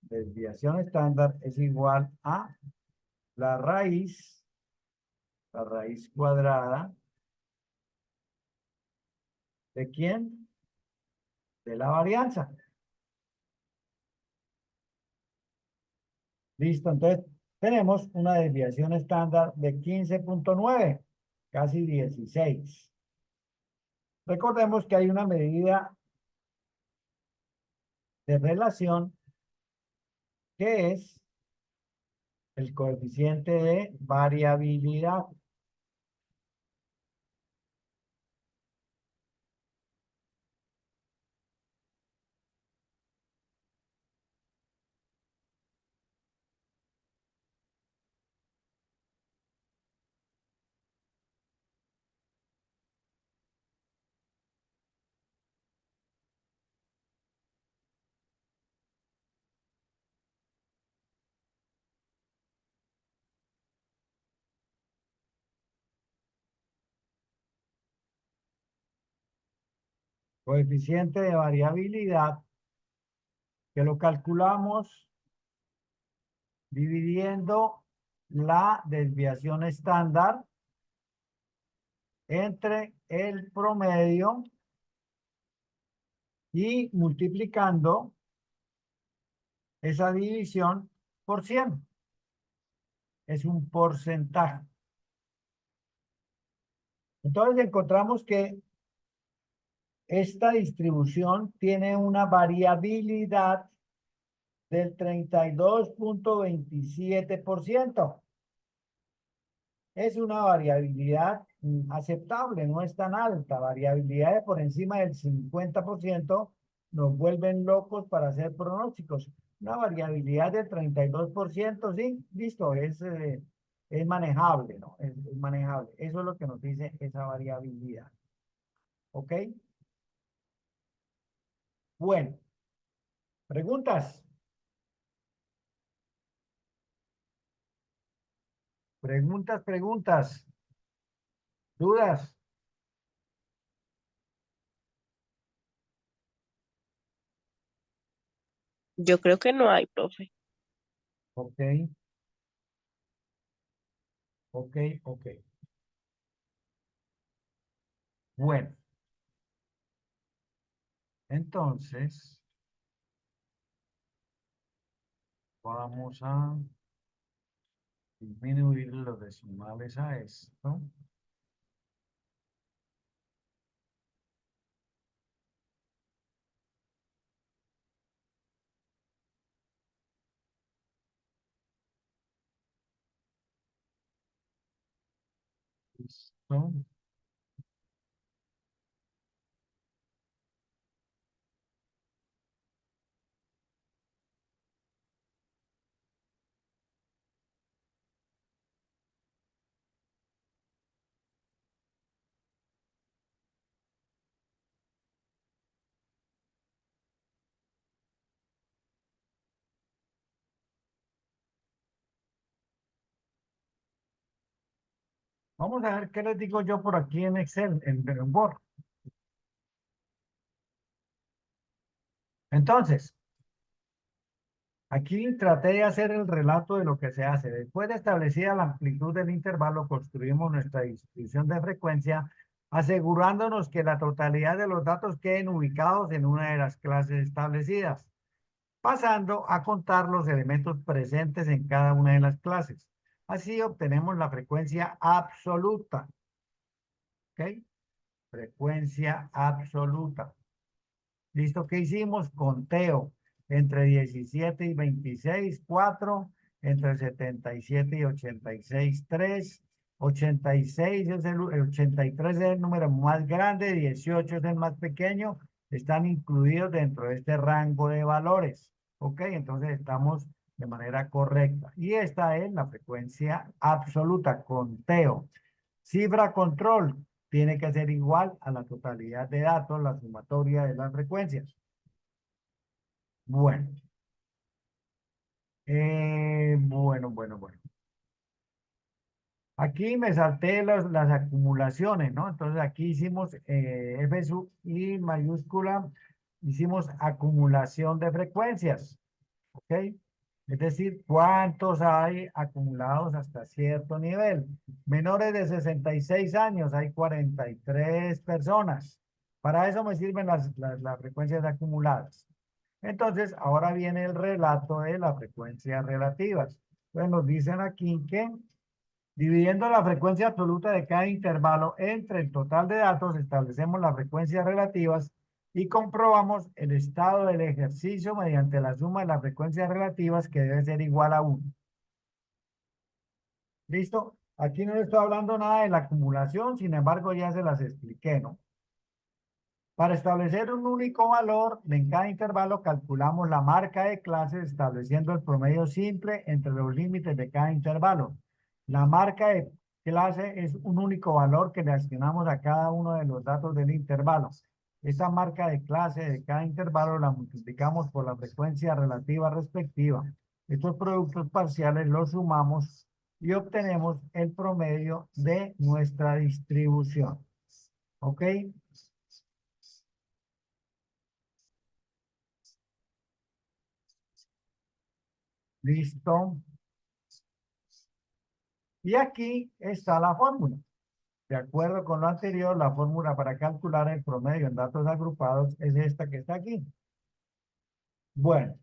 desviación estándar es igual a la raíz cuadrada, ¿de quién? De la varianza. Listo, entonces tenemos una desviación estándar de 15.9, casi 16. Recordemos que hay una medida de relación que es el coeficiente de variabilidad. Coeficiente de variabilidad que lo calculamos dividiendo la desviación estándar entre el promedio y multiplicando esa división por 100. Es un porcentaje. Entonces encontramos que esta distribución tiene una variabilidad del 32.27%. Es una variabilidad aceptable, no es tan alta. Variabilidades por encima del 50% nos vuelven locos para hacer pronósticos. Una variabilidad del 32%, sí, listo, es manejable, ¿no? Es manejable. Eso es lo que nos dice esa variabilidad. ¿Ok? Bueno, preguntas. Preguntas. ¿Dudas? Yo creo que no hay, profe. Ok, ok, ok. Bueno, entonces vamos a disminuir los decimales a esto. Listo. Vamos a ver qué les digo yo por aquí en Excel, en Word. Entonces, aquí traté de hacer el relato de lo que se hace. Después de establecida la amplitud del intervalo, construimos nuestra distribución de frecuencia, asegurándonos que la totalidad de los datos queden ubicados en una de las clases establecidas, pasando a contar los elementos presentes en cada una de las clases. Así obtenemos la frecuencia absoluta. ¿Ok? Frecuencia absoluta. ¿Listo? ¿Qué hicimos? Conteo entre 17 y 26, 4, entre 77 y 86, 3, 86 es el 83 es el número más grande, 18 es el más pequeño, están incluidos dentro de este rango de valores. ¿Ok? Entonces estamos de manera correcta. Y esta es la frecuencia absoluta, conteo. Cifra control tiene que ser igual a la totalidad de datos, la sumatoria de las frecuencias. Bueno, bueno. Aquí me salté las acumulaciones, ¿no? Entonces aquí hicimos F sub I mayúscula, hicimos acumulación de frecuencias, ¿ok? Es decir, ¿cuántos hay acumulados hasta cierto nivel? Menores de 66 años, hay 43 personas. Para eso me sirven las frecuencias acumuladas. Entonces, ahora viene el relato de las frecuencias relativas. Entonces, nos dicen aquí que dividiendo la frecuencia absoluta de cada intervalo entre el total de datos, establecemos las frecuencias relativas y comprobamos el estado del ejercicio mediante la suma de las frecuencias relativas que debe ser igual a 1. ¿Listo? Aquí no estoy hablando nada de la acumulación, sin embargo ya se las expliqué, ¿no? Para establecer un único valor en cada intervalo, calculamos la marca de clase estableciendo el promedio simple entre los límites de cada intervalo. La marca de clase es un único valor que le asignamos a cada uno de los datos del intervalo. Esta marca de clase de cada intervalo la multiplicamos por la frecuencia relativa respectiva. Estos productos parciales los sumamos y obtenemos el promedio de nuestra distribución. ¿Ok? Listo. Y aquí está la fórmula. De acuerdo con lo anterior, la fórmula para calcular el promedio en datos agrupados es esta que está aquí. Bueno,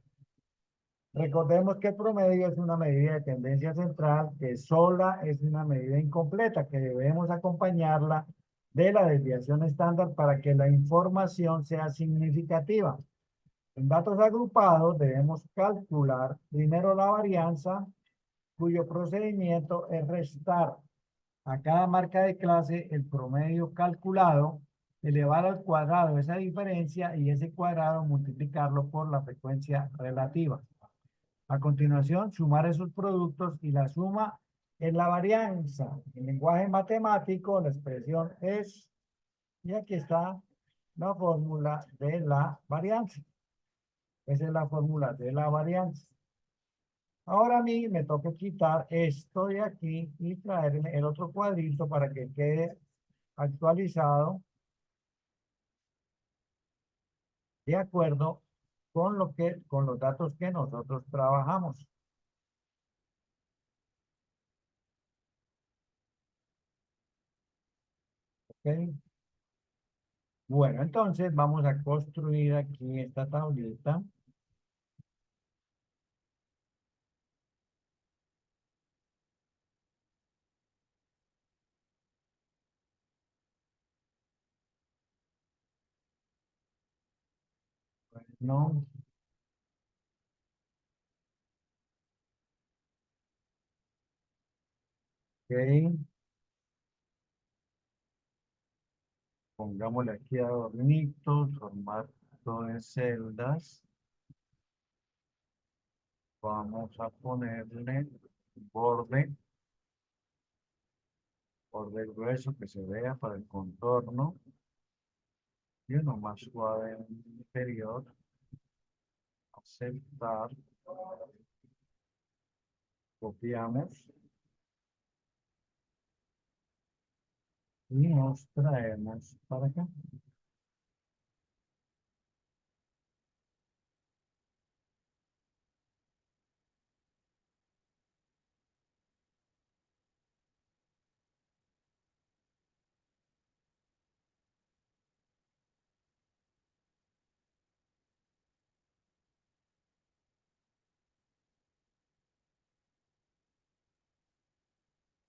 recordemos que el promedio es una medida de tendencia central que sola es una medida incompleta, que debemos acompañarla de la desviación estándar para que la información sea significativa. En datos agrupados debemos calcular primero la varianza, cuyo procedimiento es restar a cada marca de clase el promedio calculado, elevar al cuadrado esa diferencia y ese cuadrado multiplicarlo por la frecuencia relativa. A continuación, sumar esos productos y la suma es la varianza. En lenguaje matemático, la expresión es, y aquí está la fórmula de la varianza. Esa es la fórmula de la varianza. Ahora a mí me toca quitar esto de aquí y traerme el otro cuadrito para que quede actualizado de acuerdo con los datos que nosotros trabajamos. ¿Ok? Bueno, entonces vamos a construir aquí esta tablita. No, ok. Pongámosle aquí adornitos, formato de celdas. Vamos a ponerle borde, borde grueso que se vea para el contorno. Y uno más suave en el interior. Aceptar. Copiamos y nos traemos para acá.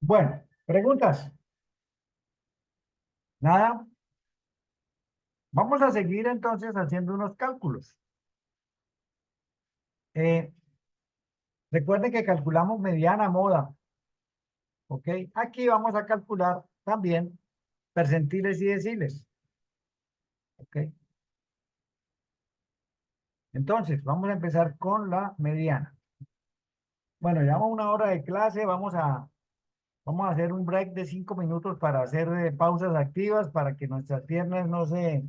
Bueno, preguntas. Nada. Vamos a seguir entonces haciendo unos cálculos. Eh, Recuerden que calculamos mediana moda. ¿Ok? Aquí vamos a calcular también percentiles y deciles. ¿Ok? Entonces, vamos a empezar con la mediana. Bueno, llevamos una hora de clase, vamos a hacer un break de 5 minutos para hacer pausas activas para que nuestras piernas no se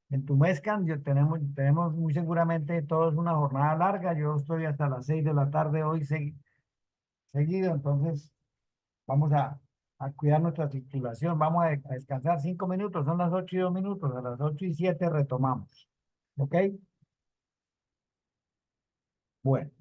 entumezcan. Tenemos muy seguramente todos una jornada larga. Yo estoy hasta las 6 de la tarde hoy seguido, entonces vamos a cuidar nuestra circulación. Vamos a descansar 5 minutos, son las 8:02, a las 8:07 retomamos. ¿Ok? Bueno.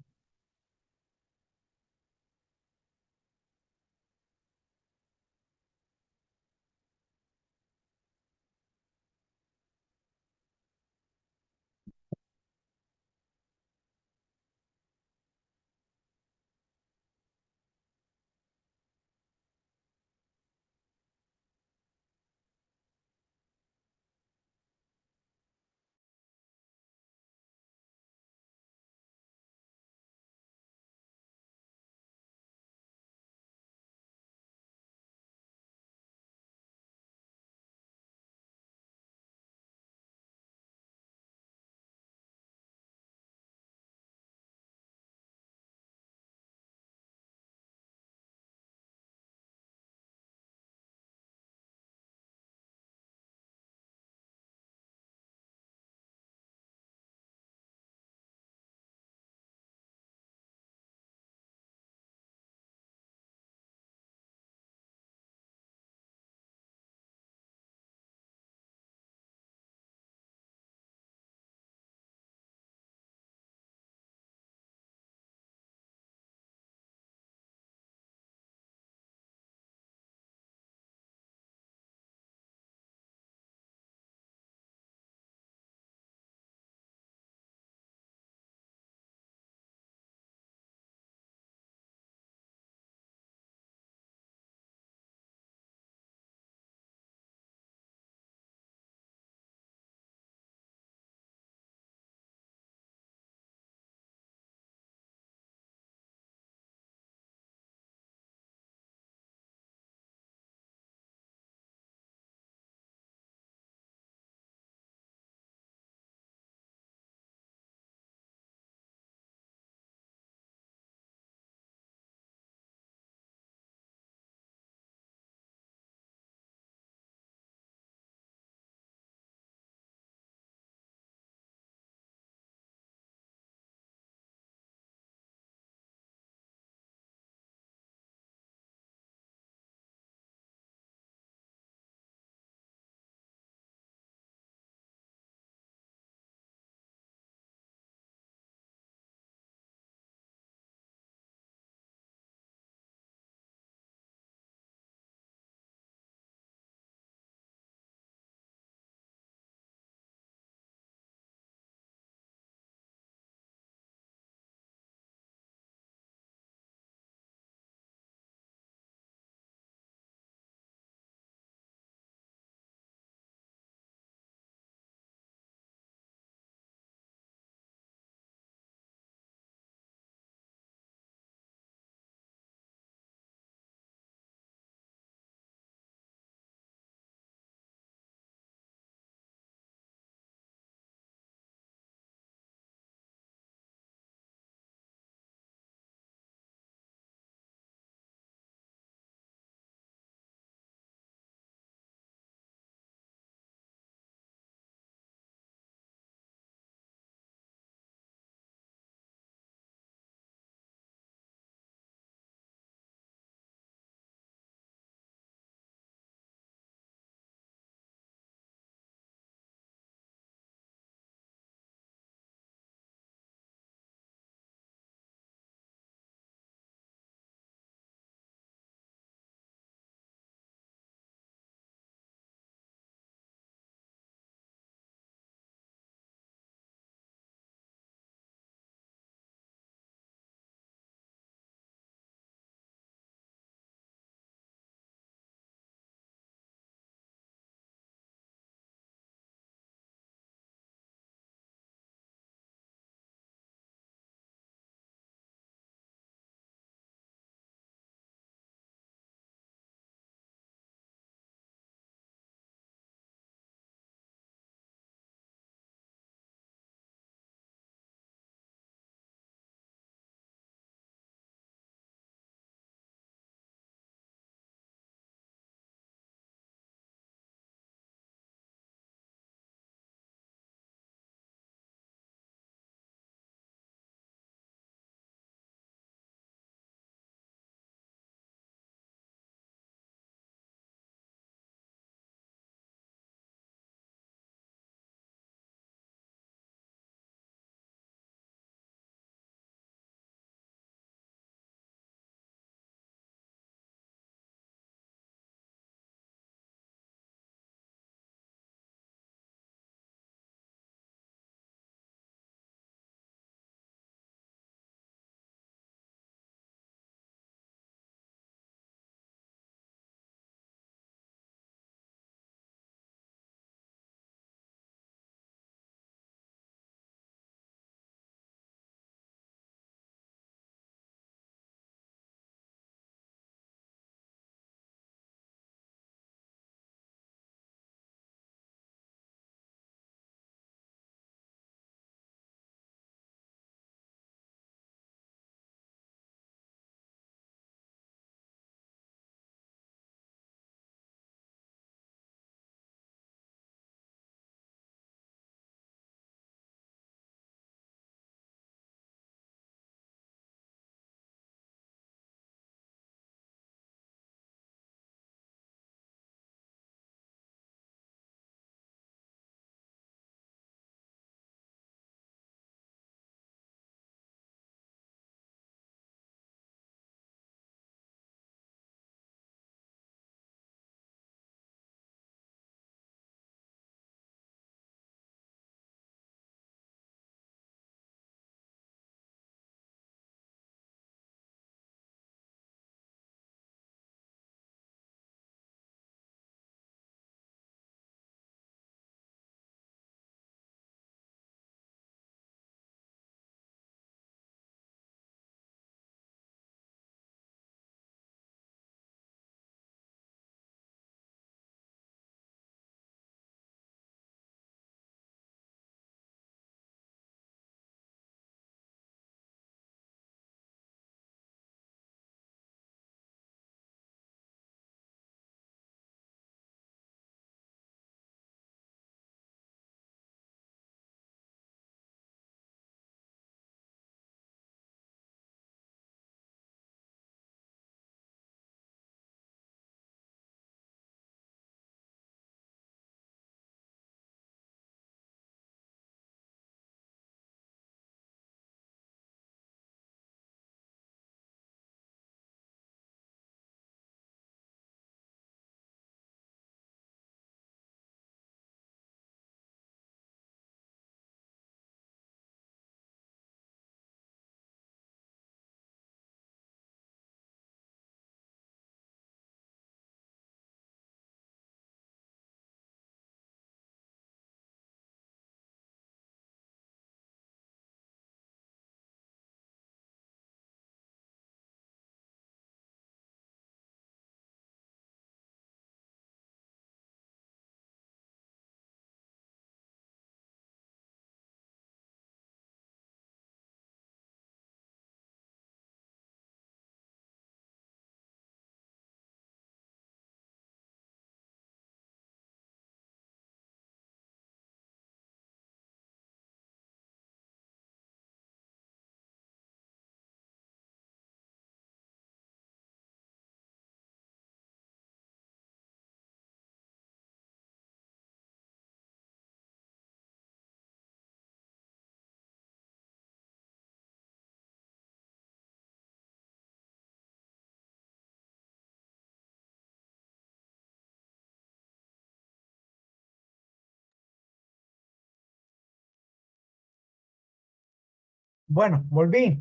Bueno, volví.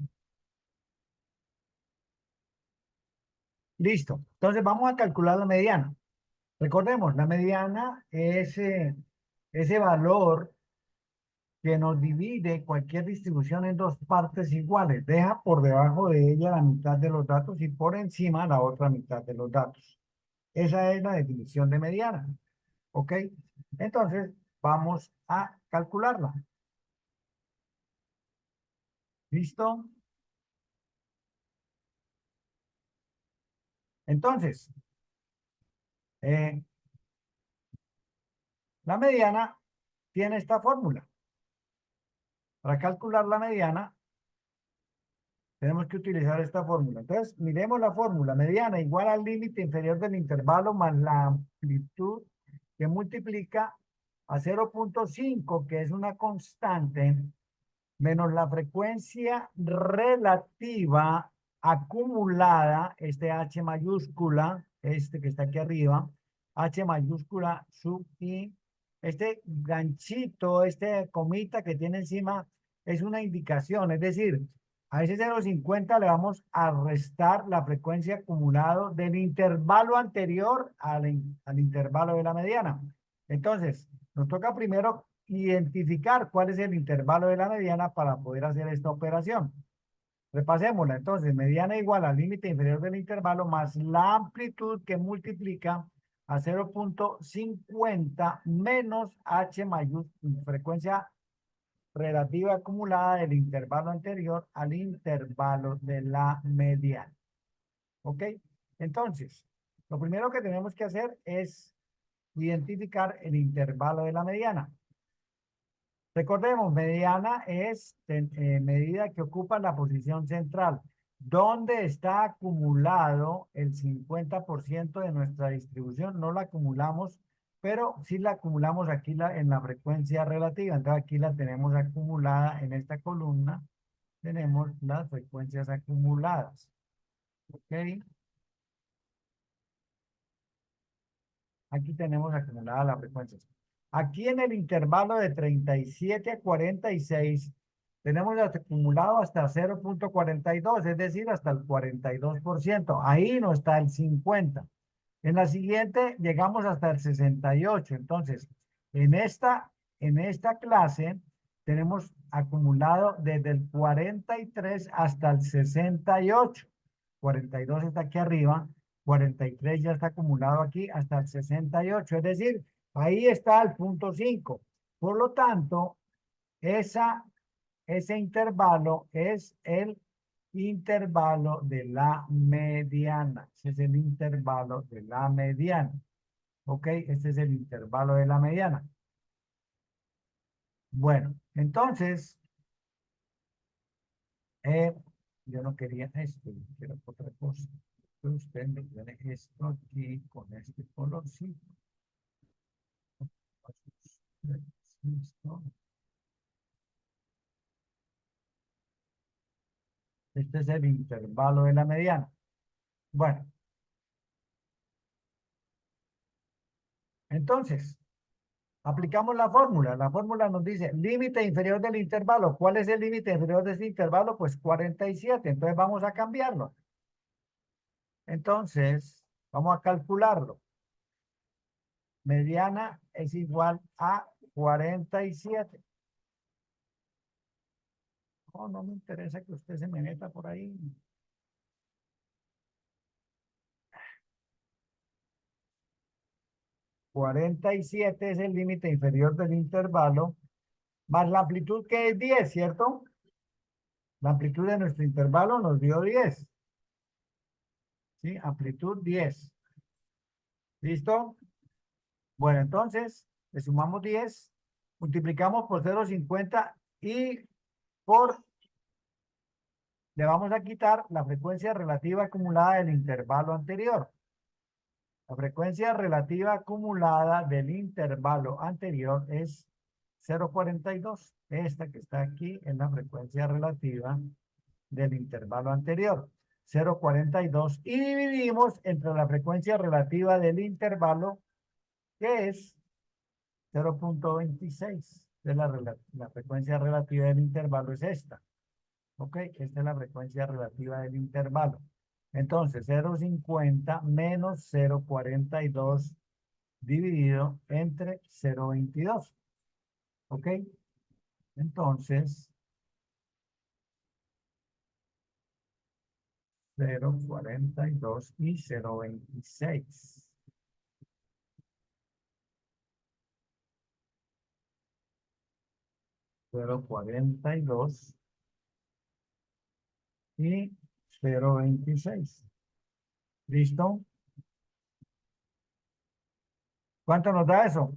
Listo. Entonces vamos a calcular la mediana. Recordemos, la mediana es ese valor que nos divide cualquier distribución en dos partes iguales. Deja por debajo de ella la mitad de los datos y por encima la otra mitad de los datos. Esa es la definición de mediana. ¿Ok? Entonces, vamos a calcularla. ¿Listo? Entonces, eh, la mediana tiene esta fórmula. Para calcular la mediana, tenemos que utilizar esta fórmula. Entonces, miremos la fórmula. Mediana igual al límite inferior del intervalo más la amplitud que multiplica a 0,5, que es una constante, menos la frecuencia relativa acumulada, este H mayúscula, este que está aquí arriba, H mayúscula sub I, este ganchito, este comita que tiene encima, es una indicación, es decir, a ese 0,50 le vamos a restar la frecuencia acumulada del intervalo anterior al intervalo de la mediana. Entonces, nos toca primero identificar cuál es el intervalo de la mediana para poder hacer esta operación. Repasémosla. Entonces, mediana igual al límite inferior del intervalo más la amplitud que multiplica a 0,50 menos H mayúscula, frecuencia relativa acumulada del intervalo anterior al intervalo de la mediana. ¿Ok? Entonces, lo primero que tenemos que hacer es identificar el intervalo de la mediana. Recordemos, mediana es medida que ocupa la posición central, donde está acumulado el 50% de nuestra distribución. No la acumulamos, pero sí la acumulamos aquí en la frecuencia relativa. Entonces aquí la tenemos acumulada en esta columna. Tenemos las frecuencias acumuladas. ¿Ok? Aquí tenemos acumuladas las frecuencias. Aquí en el intervalo de 37 a 46 tenemos acumulado hasta 0,42, es decir, hasta el 42%. Ahí no está el 50. En la siguiente llegamos hasta el 68. Entonces, en esta clase tenemos acumulado desde el 43 hasta el 68. 42 está aquí arriba, 43 ya está acumulado aquí hasta el 68. Es decir, ahí está el punto 5. Por lo tanto, ese intervalo es el intervalo de la mediana. Ese es el intervalo de la mediana. ¿Ok? Este es el intervalo de la mediana. Bueno, entonces, yo no quería esto, yo quiero otra cosa. Usted me tiene esto aquí con este colorcito. Listo. Este es el intervalo de la mediana. Bueno, entonces, aplicamos la fórmula. La fórmula nos dice límite inferior del intervalo. ¿Cuál es el límite inferior de este intervalo? Pues 47. Entonces vamos a cambiarlo. Entonces, vamos a calcularlo. Mediana es igual a 47. No, no me interesa que usted se me meta por ahí. 47 es el límite inferior del intervalo, más la amplitud que es 10, ¿cierto? La amplitud de nuestro intervalo nos dio 10. ¿Sí? Amplitud 10. ¿Listo? Bueno, entonces, le sumamos 10, multiplicamos por 0,50 y le vamos a quitar la frecuencia relativa acumulada del intervalo anterior. La frecuencia relativa acumulada del intervalo anterior es 0,42. Esta que está aquí es la frecuencia relativa del intervalo anterior. 0,42. Y dividimos entre la frecuencia relativa del intervalo, que es 0,26. La frecuencia relativa del intervalo es esta. ¿Ok? Esta es la frecuencia relativa del intervalo. Entonces, 0,50 menos 0,42 dividido entre 0,22. ¿Ok? Entonces, 0,42 y 0,26. 0,42 y 0,26. ¿Listo? ¿Cuánto nos da eso?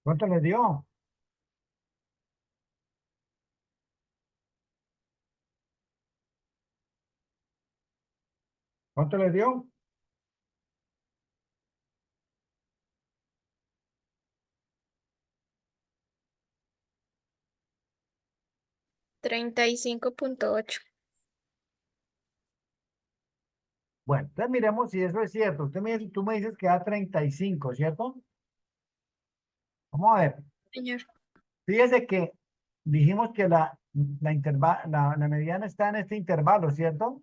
¿Cuánto le dio? ¿Cuánto le dio? 35.8. Bueno, entonces miremos si eso es cierto. Tú me dices que da 35, ¿cierto? Vamos a ver. Señor. Fíjese que dijimos que la mediana está en este intervalo, ¿cierto?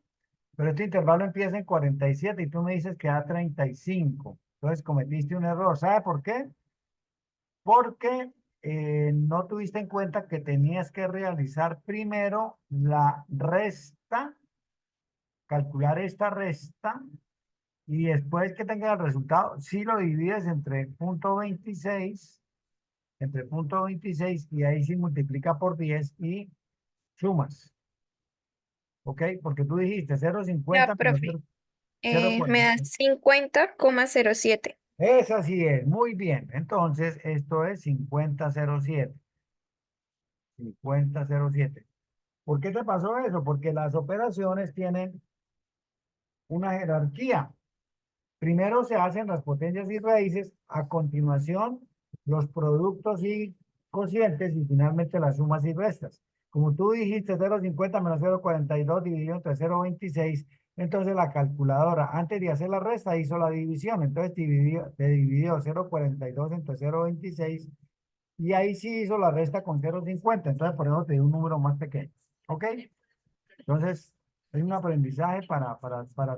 Pero este intervalo empieza en 47 y tú me dices que da 35. Entonces cometiste un error. ¿Sabe por qué? Porque no tuviste en cuenta que tenías que realizar primero la resta, calcular esta resta, y después que tengas el resultado, si lo divides entre punto 26, entre punto 26 y ahí sí multiplica por 10 y sumas. ¿Ok? Porque tú dijiste 0,50 Ya, menos profe. 0,40. Me da 50,07. Esa sí es, muy bien. Entonces, esto es 50,07. 50,07. ¿Por qué te pasó eso? Porque las operaciones tienen una jerarquía. Primero se hacen las potencias y raíces, a continuación los productos y cocientes y finalmente las sumas y restas. Como tú dijiste 0,50 menos 0,42 dividido entre 0,26, entonces la calculadora antes de hacer la resta hizo la división, entonces te dividió 0,42 entre 0,26 y ahí sí hizo la resta con 0,50, entonces por eso te dio un número más pequeño. ¿Ok? Entonces es un aprendizaje para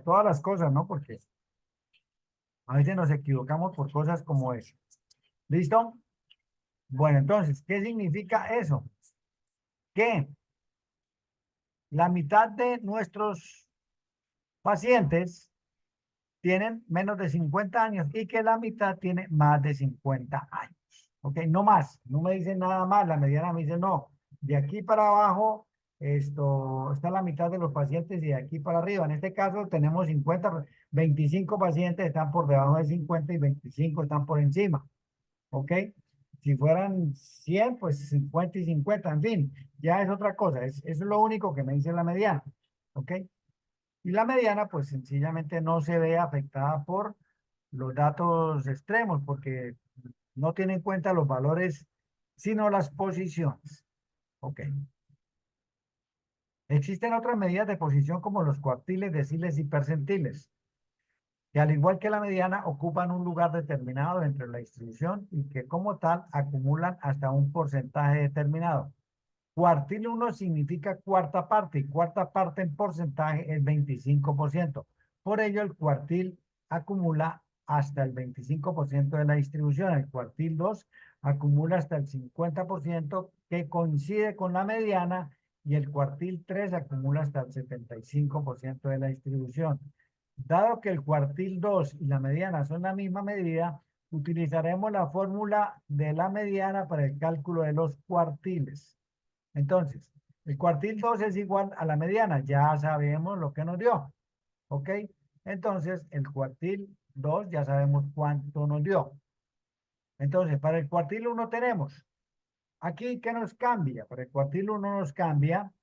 todas las cosas, ¿no? Porque a veces nos equivocamos por cosas como eso. ¿Listo? Bueno, entonces, ¿qué significa eso? Que la mitad de nuestros pacientes tienen menos de 50 años y que la mitad tiene más de 50 años. ¿Ok? No más, no me dicen nada más, la mediana me dice no. De aquí para abajo, esto está la mitad de los pacientes y de aquí para arriba. En este caso tenemos 25 pacientes están por debajo de 50 y 25 están por encima. ¿Ok? Si fueran 100, pues 50 y 50, en fin, ya es otra cosa. Eso es lo único que me dice la mediana. ¿Ok? Y la mediana, pues sencillamente no se ve afectada por los datos extremos, porque no tiene en cuenta los valores, sino las posiciones. ¿Ok? Existen otras medidas de posición como los cuartiles, deciles y percentiles, que al igual que la mediana ocupan un lugar determinado dentro de la distribución y que como tal acumulan hasta un porcentaje determinado. Cuartil 1 significa cuarta parte y cuarta parte en porcentaje es 25%. Por ello, el cuartil acumula hasta el 25% de la distribución. El cuartil 2 acumula hasta el 50% que coincide con la mediana y el cuartil 3 acumula hasta el 75% de la distribución. Dado que el cuartil 2 y la mediana son la misma medida, utilizaremos la fórmula de la mediana para el cálculo de los cuartiles. Entonces, el cuartil 2 es igual a la mediana. Ya sabemos lo que nos dio. ¿Ok? Entonces, el cuartil 2 ya sabemos cuánto nos dio. Entonces, para el cuartil 1 tenemos Aquí, ¿qué nos cambia? Por el cuartil 1 nos cambia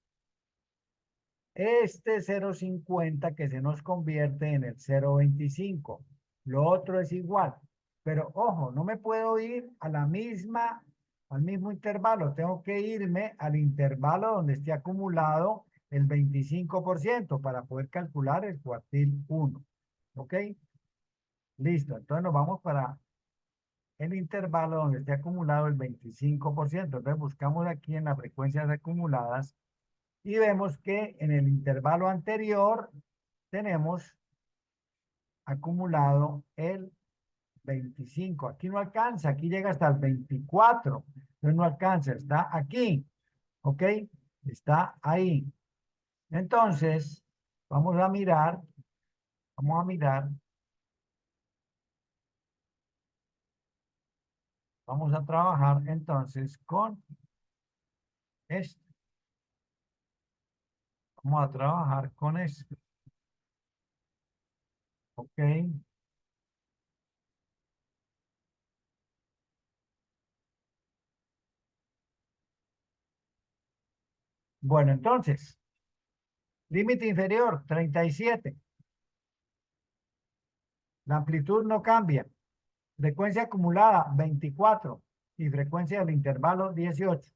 este 0,50 que se nos convierte en el 0,25. Lo otro es igual. Pero ojo, no me puedo ir a la misma, al mismo intervalo. Tengo que irme al intervalo donde esté acumulado el 25% para poder calcular el cuartil 1. ¿Ok? Listo. Entonces nos vamos para el intervalo donde esté acumulado el 25%. Entonces buscamos aquí en las frecuencias acumuladas y vemos que en el intervalo anterior tenemos acumulado el 25. Aquí no alcanza, aquí llega hasta el 24. Entonces no alcanza, está aquí. ¿Ok? Está ahí. Entonces, vamos a mirar, vamos a mirar, vamos a trabajar entonces con esto. Vamos a trabajar con esto. ¿Ok? Bueno, entonces, límite inferior, 37. La amplitud no cambia. Frecuencia acumulada, 24. Y frecuencia del intervalo, 18.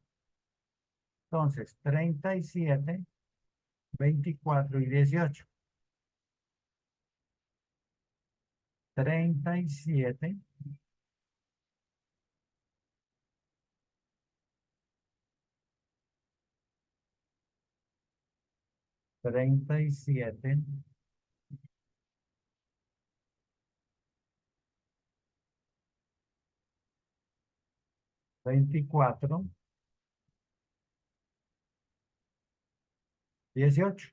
Entonces, 37, 24 y 18. 37, 37, 24, 18.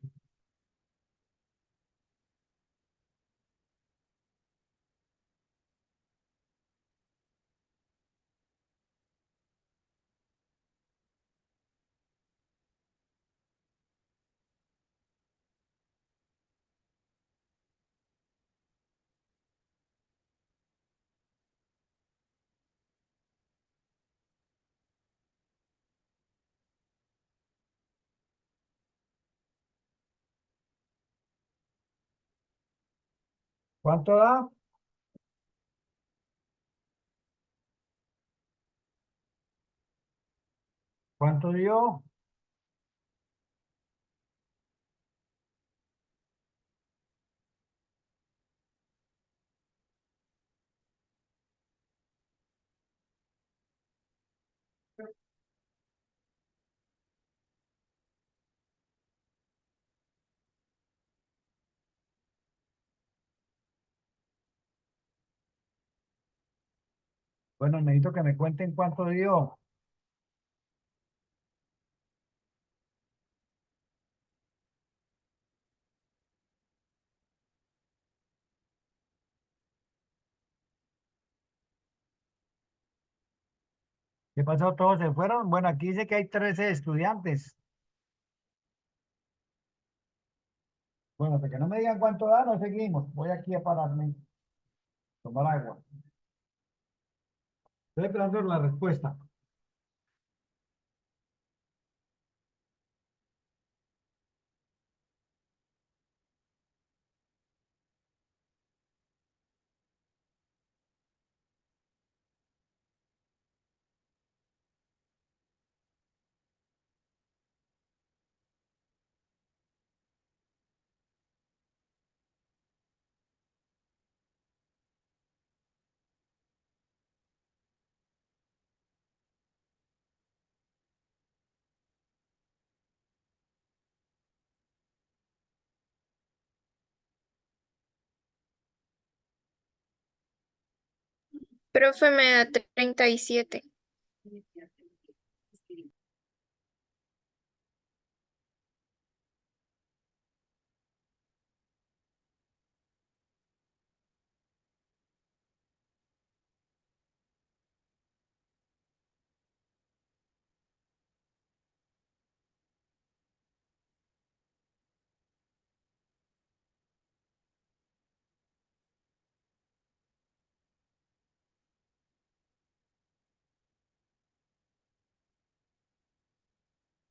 ¿Cuánto da? ¿Cuánto dio? Bueno, necesito que me cuenten cuánto dio. ¿Qué pasó? ¿Todos se fueron? Bueno, aquí dice que hay 13 estudiantes. Bueno, hasta que no me digan cuánto da, no seguimos. Voy aquí a pararme, tomar agua. Estoy esperando la respuesta. Profe, me da 37.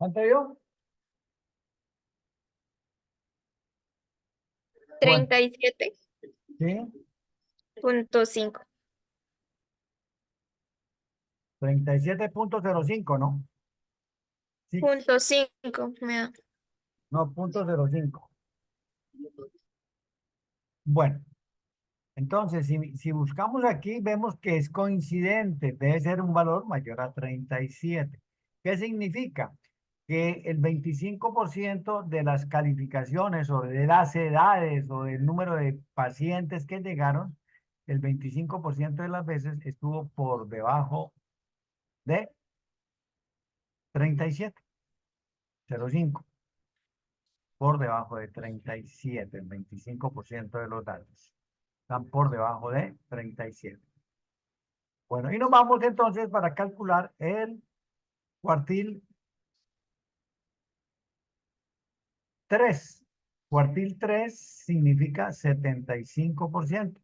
¿Cuánto dio? Bueno, 37.5. sí, 37.05, ¿no? Sí, Punto 5 me da. no, 0.05. Bueno, entonces, si buscamos aquí, vemos que es coincidente, debe ser un valor mayor a 37. ¿Qué significa? Que el 25% de las calificaciones o de las edades o del número de pacientes que llegaron, el 25% de las veces estuvo por debajo de 37,05. Por debajo de 37, el 25% de los datos están por debajo de 37. Bueno, y nos vamos entonces para calcular el cuartil 3. Cuartil 3 significa 75%.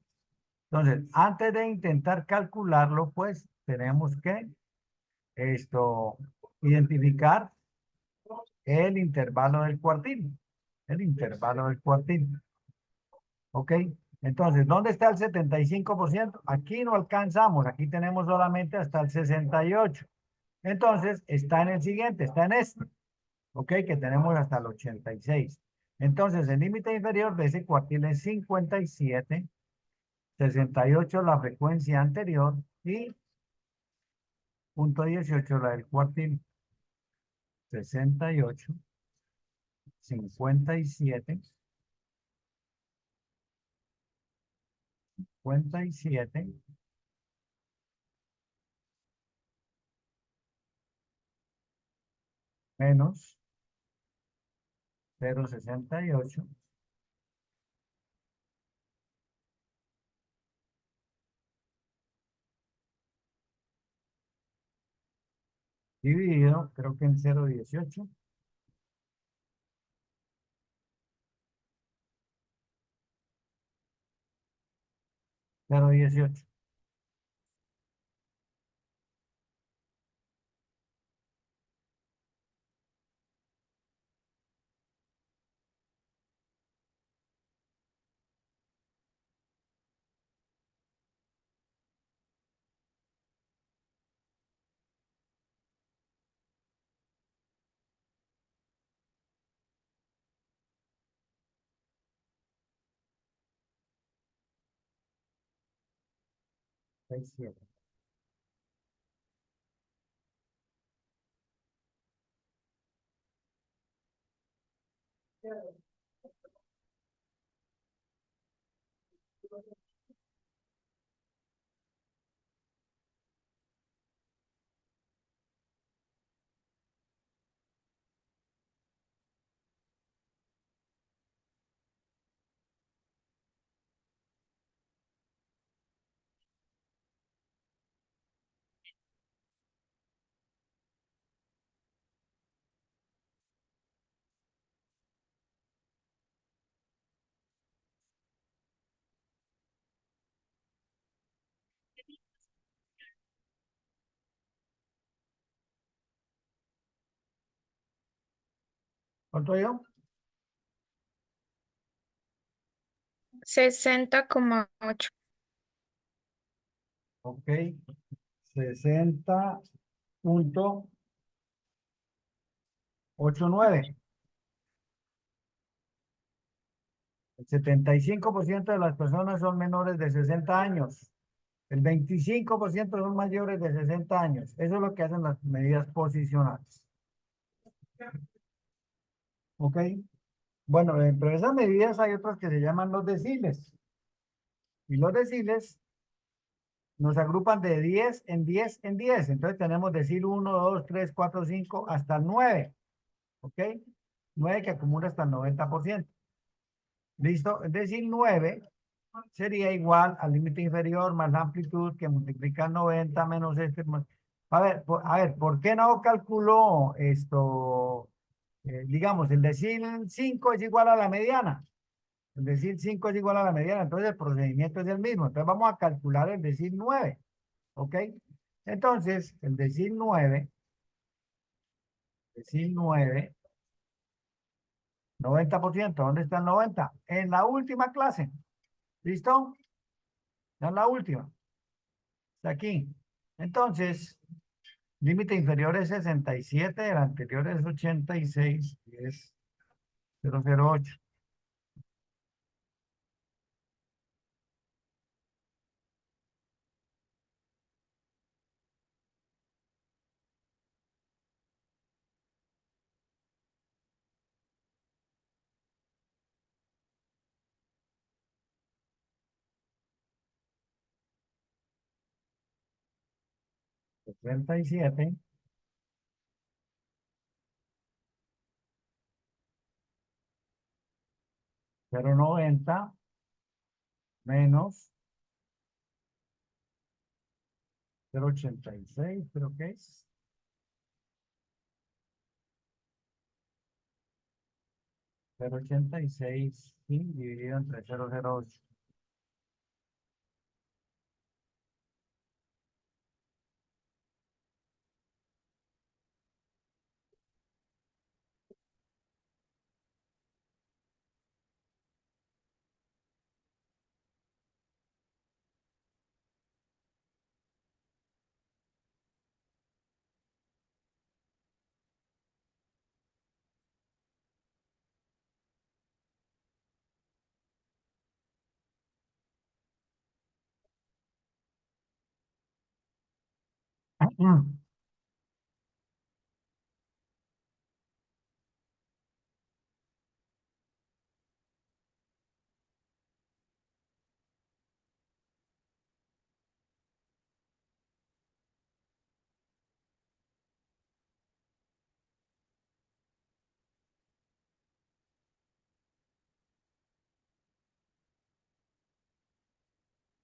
Entonces, antes de intentar calcularlo, pues tenemos que identificar el intervalo del cuartil. El intervalo del cuartil. ¿Ok? Entonces, ¿dónde está el 75%? Aquí no alcanzamos, aquí tenemos solamente hasta el 68. Entonces, está en el siguiente, está en este. ¿Ok? Que tenemos hasta el 86. Entonces, el límite inferior de ese cuartil es 57, 68 la frecuencia anterior y .18 la del cuartil. 68, 57, 57 menos 0,68 dividido, creo que en 0,18. 0,18. ¿Cuánto yo? 60,8. Ok. 60,89. El 75% de las personas son menores de 60 años. El 25% son mayores de 60 años. Eso es lo que hacen las medidas posicionales. ¿Ok? Bueno, pero esas medidas hay otras que se llaman los deciles. Y los deciles nos agrupan de 10 en 10 en 10. Entonces tenemos decil 1, 2, 3, 4, 5, hasta el 9. ¿Ok? 9 que acumula hasta el 90%. ¿Listo? Es decir, 9 sería igual al límite inferior más la amplitud que multiplica 90 menos este. A ver, ¿por qué no calculó esto? Digamos, el decil 5 es igual a la mediana. El decil 5 es igual a la mediana, entonces el procedimiento es el mismo. Entonces vamos a calcular el decil 9. ¿Ok? Entonces, el decil 9 decil 9, 90%. ¿Dónde está el 90? En la última clase. ¿Listo? Ya en la última. Está aquí. Entonces, límite inferior es 67, el anterior es 86 y es 008. Sesenta y siete, 090 menos 086, creo que es. 086, sí, dividido entre 008.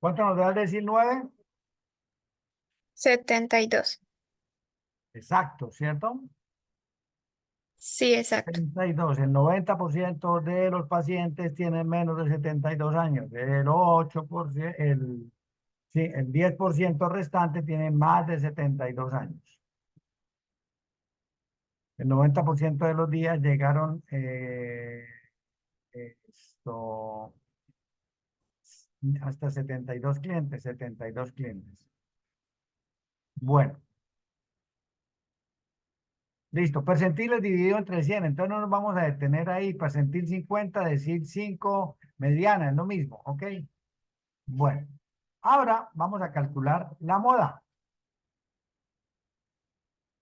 ¿Cuánto nos da el decil 9? 72. Exacto, ¿cierto? Sí, exacto. 72. El 90% de los pacientes tienen menos de 72 años. El 8%, sí, el 10% restante tiene más de 72 años. El 90% de los días llegaron esto, hasta 72 clientes, 72 clientes. Bueno, listo. Percentiles dividido entre 100. Entonces no nos vamos a detener ahí. Percentil 50, decir 5, mediana, es lo mismo, ¿ok? Bueno, ahora vamos a calcular la moda.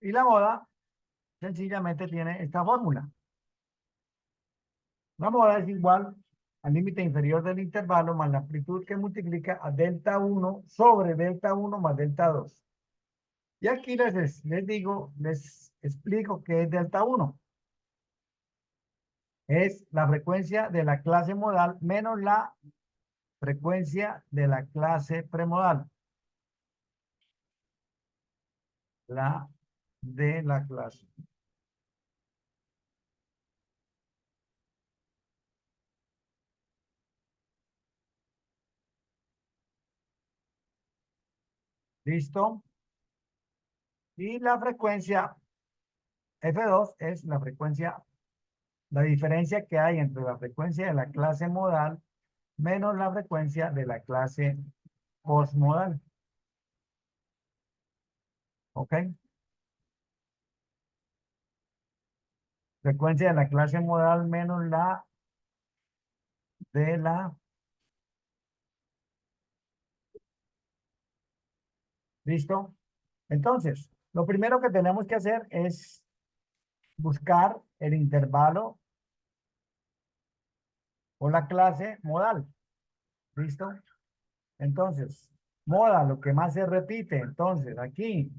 Y la moda sencillamente tiene esta fórmula. La moda es igual al límite inferior del intervalo más la amplitud que multiplica a delta 1 sobre delta 1 más delta 2. Y aquí les explico qué es delta 1. Es la frecuencia de la clase modal menos la frecuencia de la clase premodal. La de la clase. ¿Listo? Y la frecuencia F2 es la frecuencia, la diferencia que hay entre la frecuencia de la clase modal menos la frecuencia de la clase postmodal. ¿Ok? Frecuencia de la clase modal menos la de la... ¿Listo? Entonces, lo primero que tenemos que hacer es buscar el intervalo o la clase modal. ¿Listo? Entonces, moda, lo que más se repite. Entonces, aquí,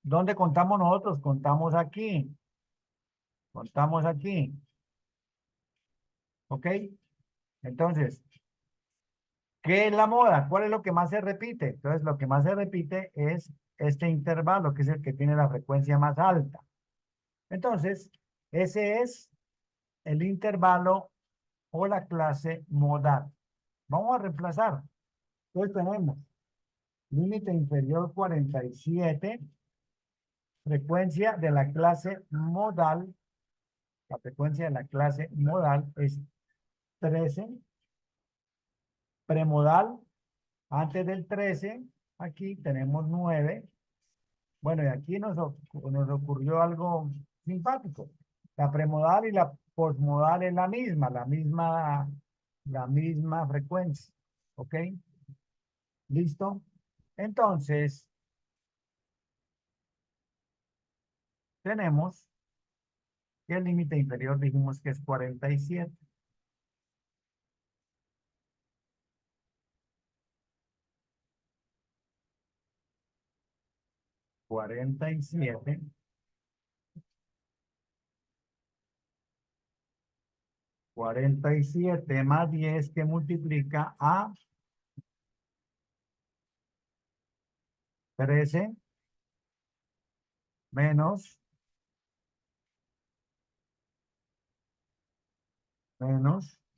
¿dónde contamos nosotros? Contamos aquí. Contamos aquí. ¿Ok? Entonces, ¿qué es la moda? ¿Cuál es lo que más se repite? Entonces, lo que más se repite es este intervalo, que es el que tiene la frecuencia más alta. Entonces, ese es el intervalo o la clase modal. Vamos a reemplazar. Entonces tenemos límite inferior 47 frecuencia de la clase modal, la frecuencia de la clase modal es 13. Premodal, antes del 13, aquí tenemos 9. Bueno, y aquí nos ocurrió algo simpático. La premodal y la posmodal es la misma frecuencia. ¿Ok? ¿Listo? Entonces, tenemos que el límite inferior dijimos que es 47. 47. 47 más 10 que multiplica a 13 menos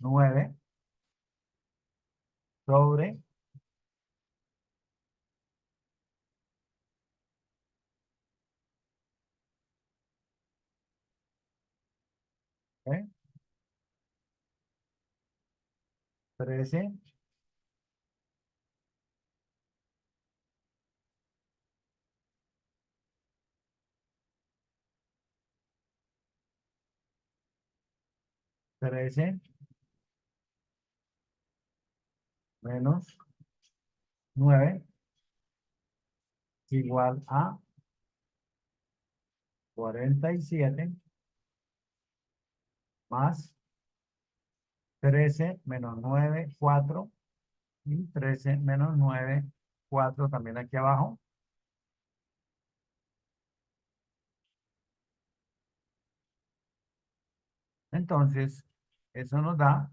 9 sobre ¿eh? 13 13 menos 9 igual a 47 más 13 menos 9, 4 y 13 menos 9, 4 también aquí abajo. Entonces, eso nos da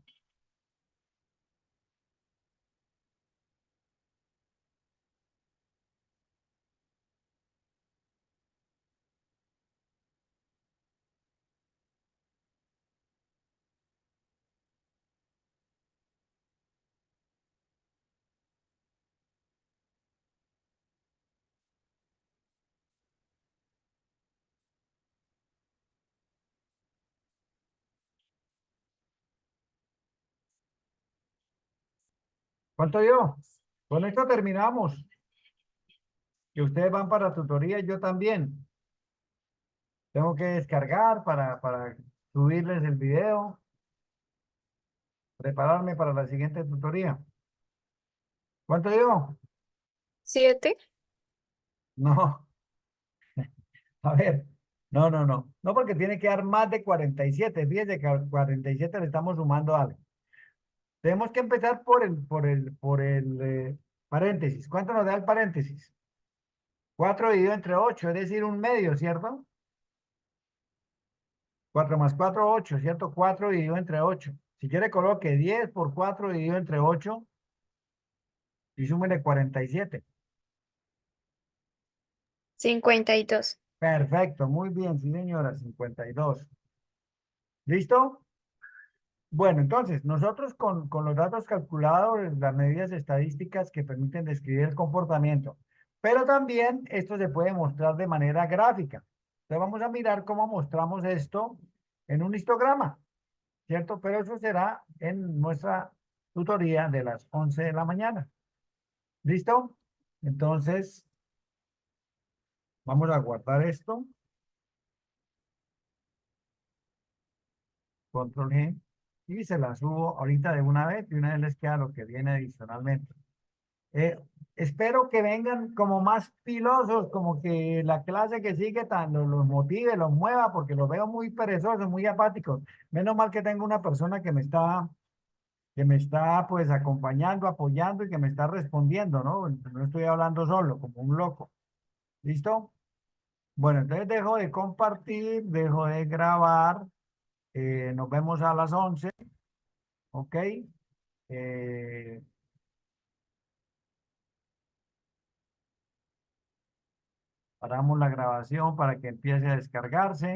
¿cuánto dio? Con esto terminamos. Que ustedes van para tutoría y yo también. Tengo que descargar para subirles el video, prepararme para la siguiente tutoría. ¿Cuánto dio? 7. No, a ver. No, no, no. No, porque tiene que dar más de 47. Fíjense que a 47 le estamos sumando algo. Tenemos que empezar por el paréntesis. ¿Cuánto nos da el paréntesis? 4 dividido entre 8, es decir, un medio, ¿cierto? 4 más 4, 8, ¿cierto? 4 dividido entre 8. Si quiere, coloque 10 por 4 dividido entre 8 y súmele 47. 52. Perfecto, muy bien, sí, señora, 52. ¿Listo? Bueno, entonces, nosotros con los datos calculados, las medidas estadísticas que permiten describir el comportamiento, pero también esto se puede mostrar de manera gráfica. Entonces, vamos a mirar cómo mostramos esto en un histograma, ¿cierto? Pero eso será en nuestra tutoría de las 11 de la mañana. ¿Listo? Entonces, vamos a guardar esto. Control G. Y se la subo ahorita de una vez y una vez les queda lo que viene adicionalmente. Espero que vengan como más pilosos, como que la clase que sigue los motive, los mueva, porque los veo muy perezosos, muy apáticos. Menos mal que tengo una persona que me está pues acompañando, apoyando y que me está respondiendo, ¿no? No estoy hablando solo, como un loco. ¿Listo? Bueno, entonces dejo de compartir, dejo de grabar. Nos vemos a las 11. ¿Ok? Eh, paramos la grabación para que empiece a descargarse.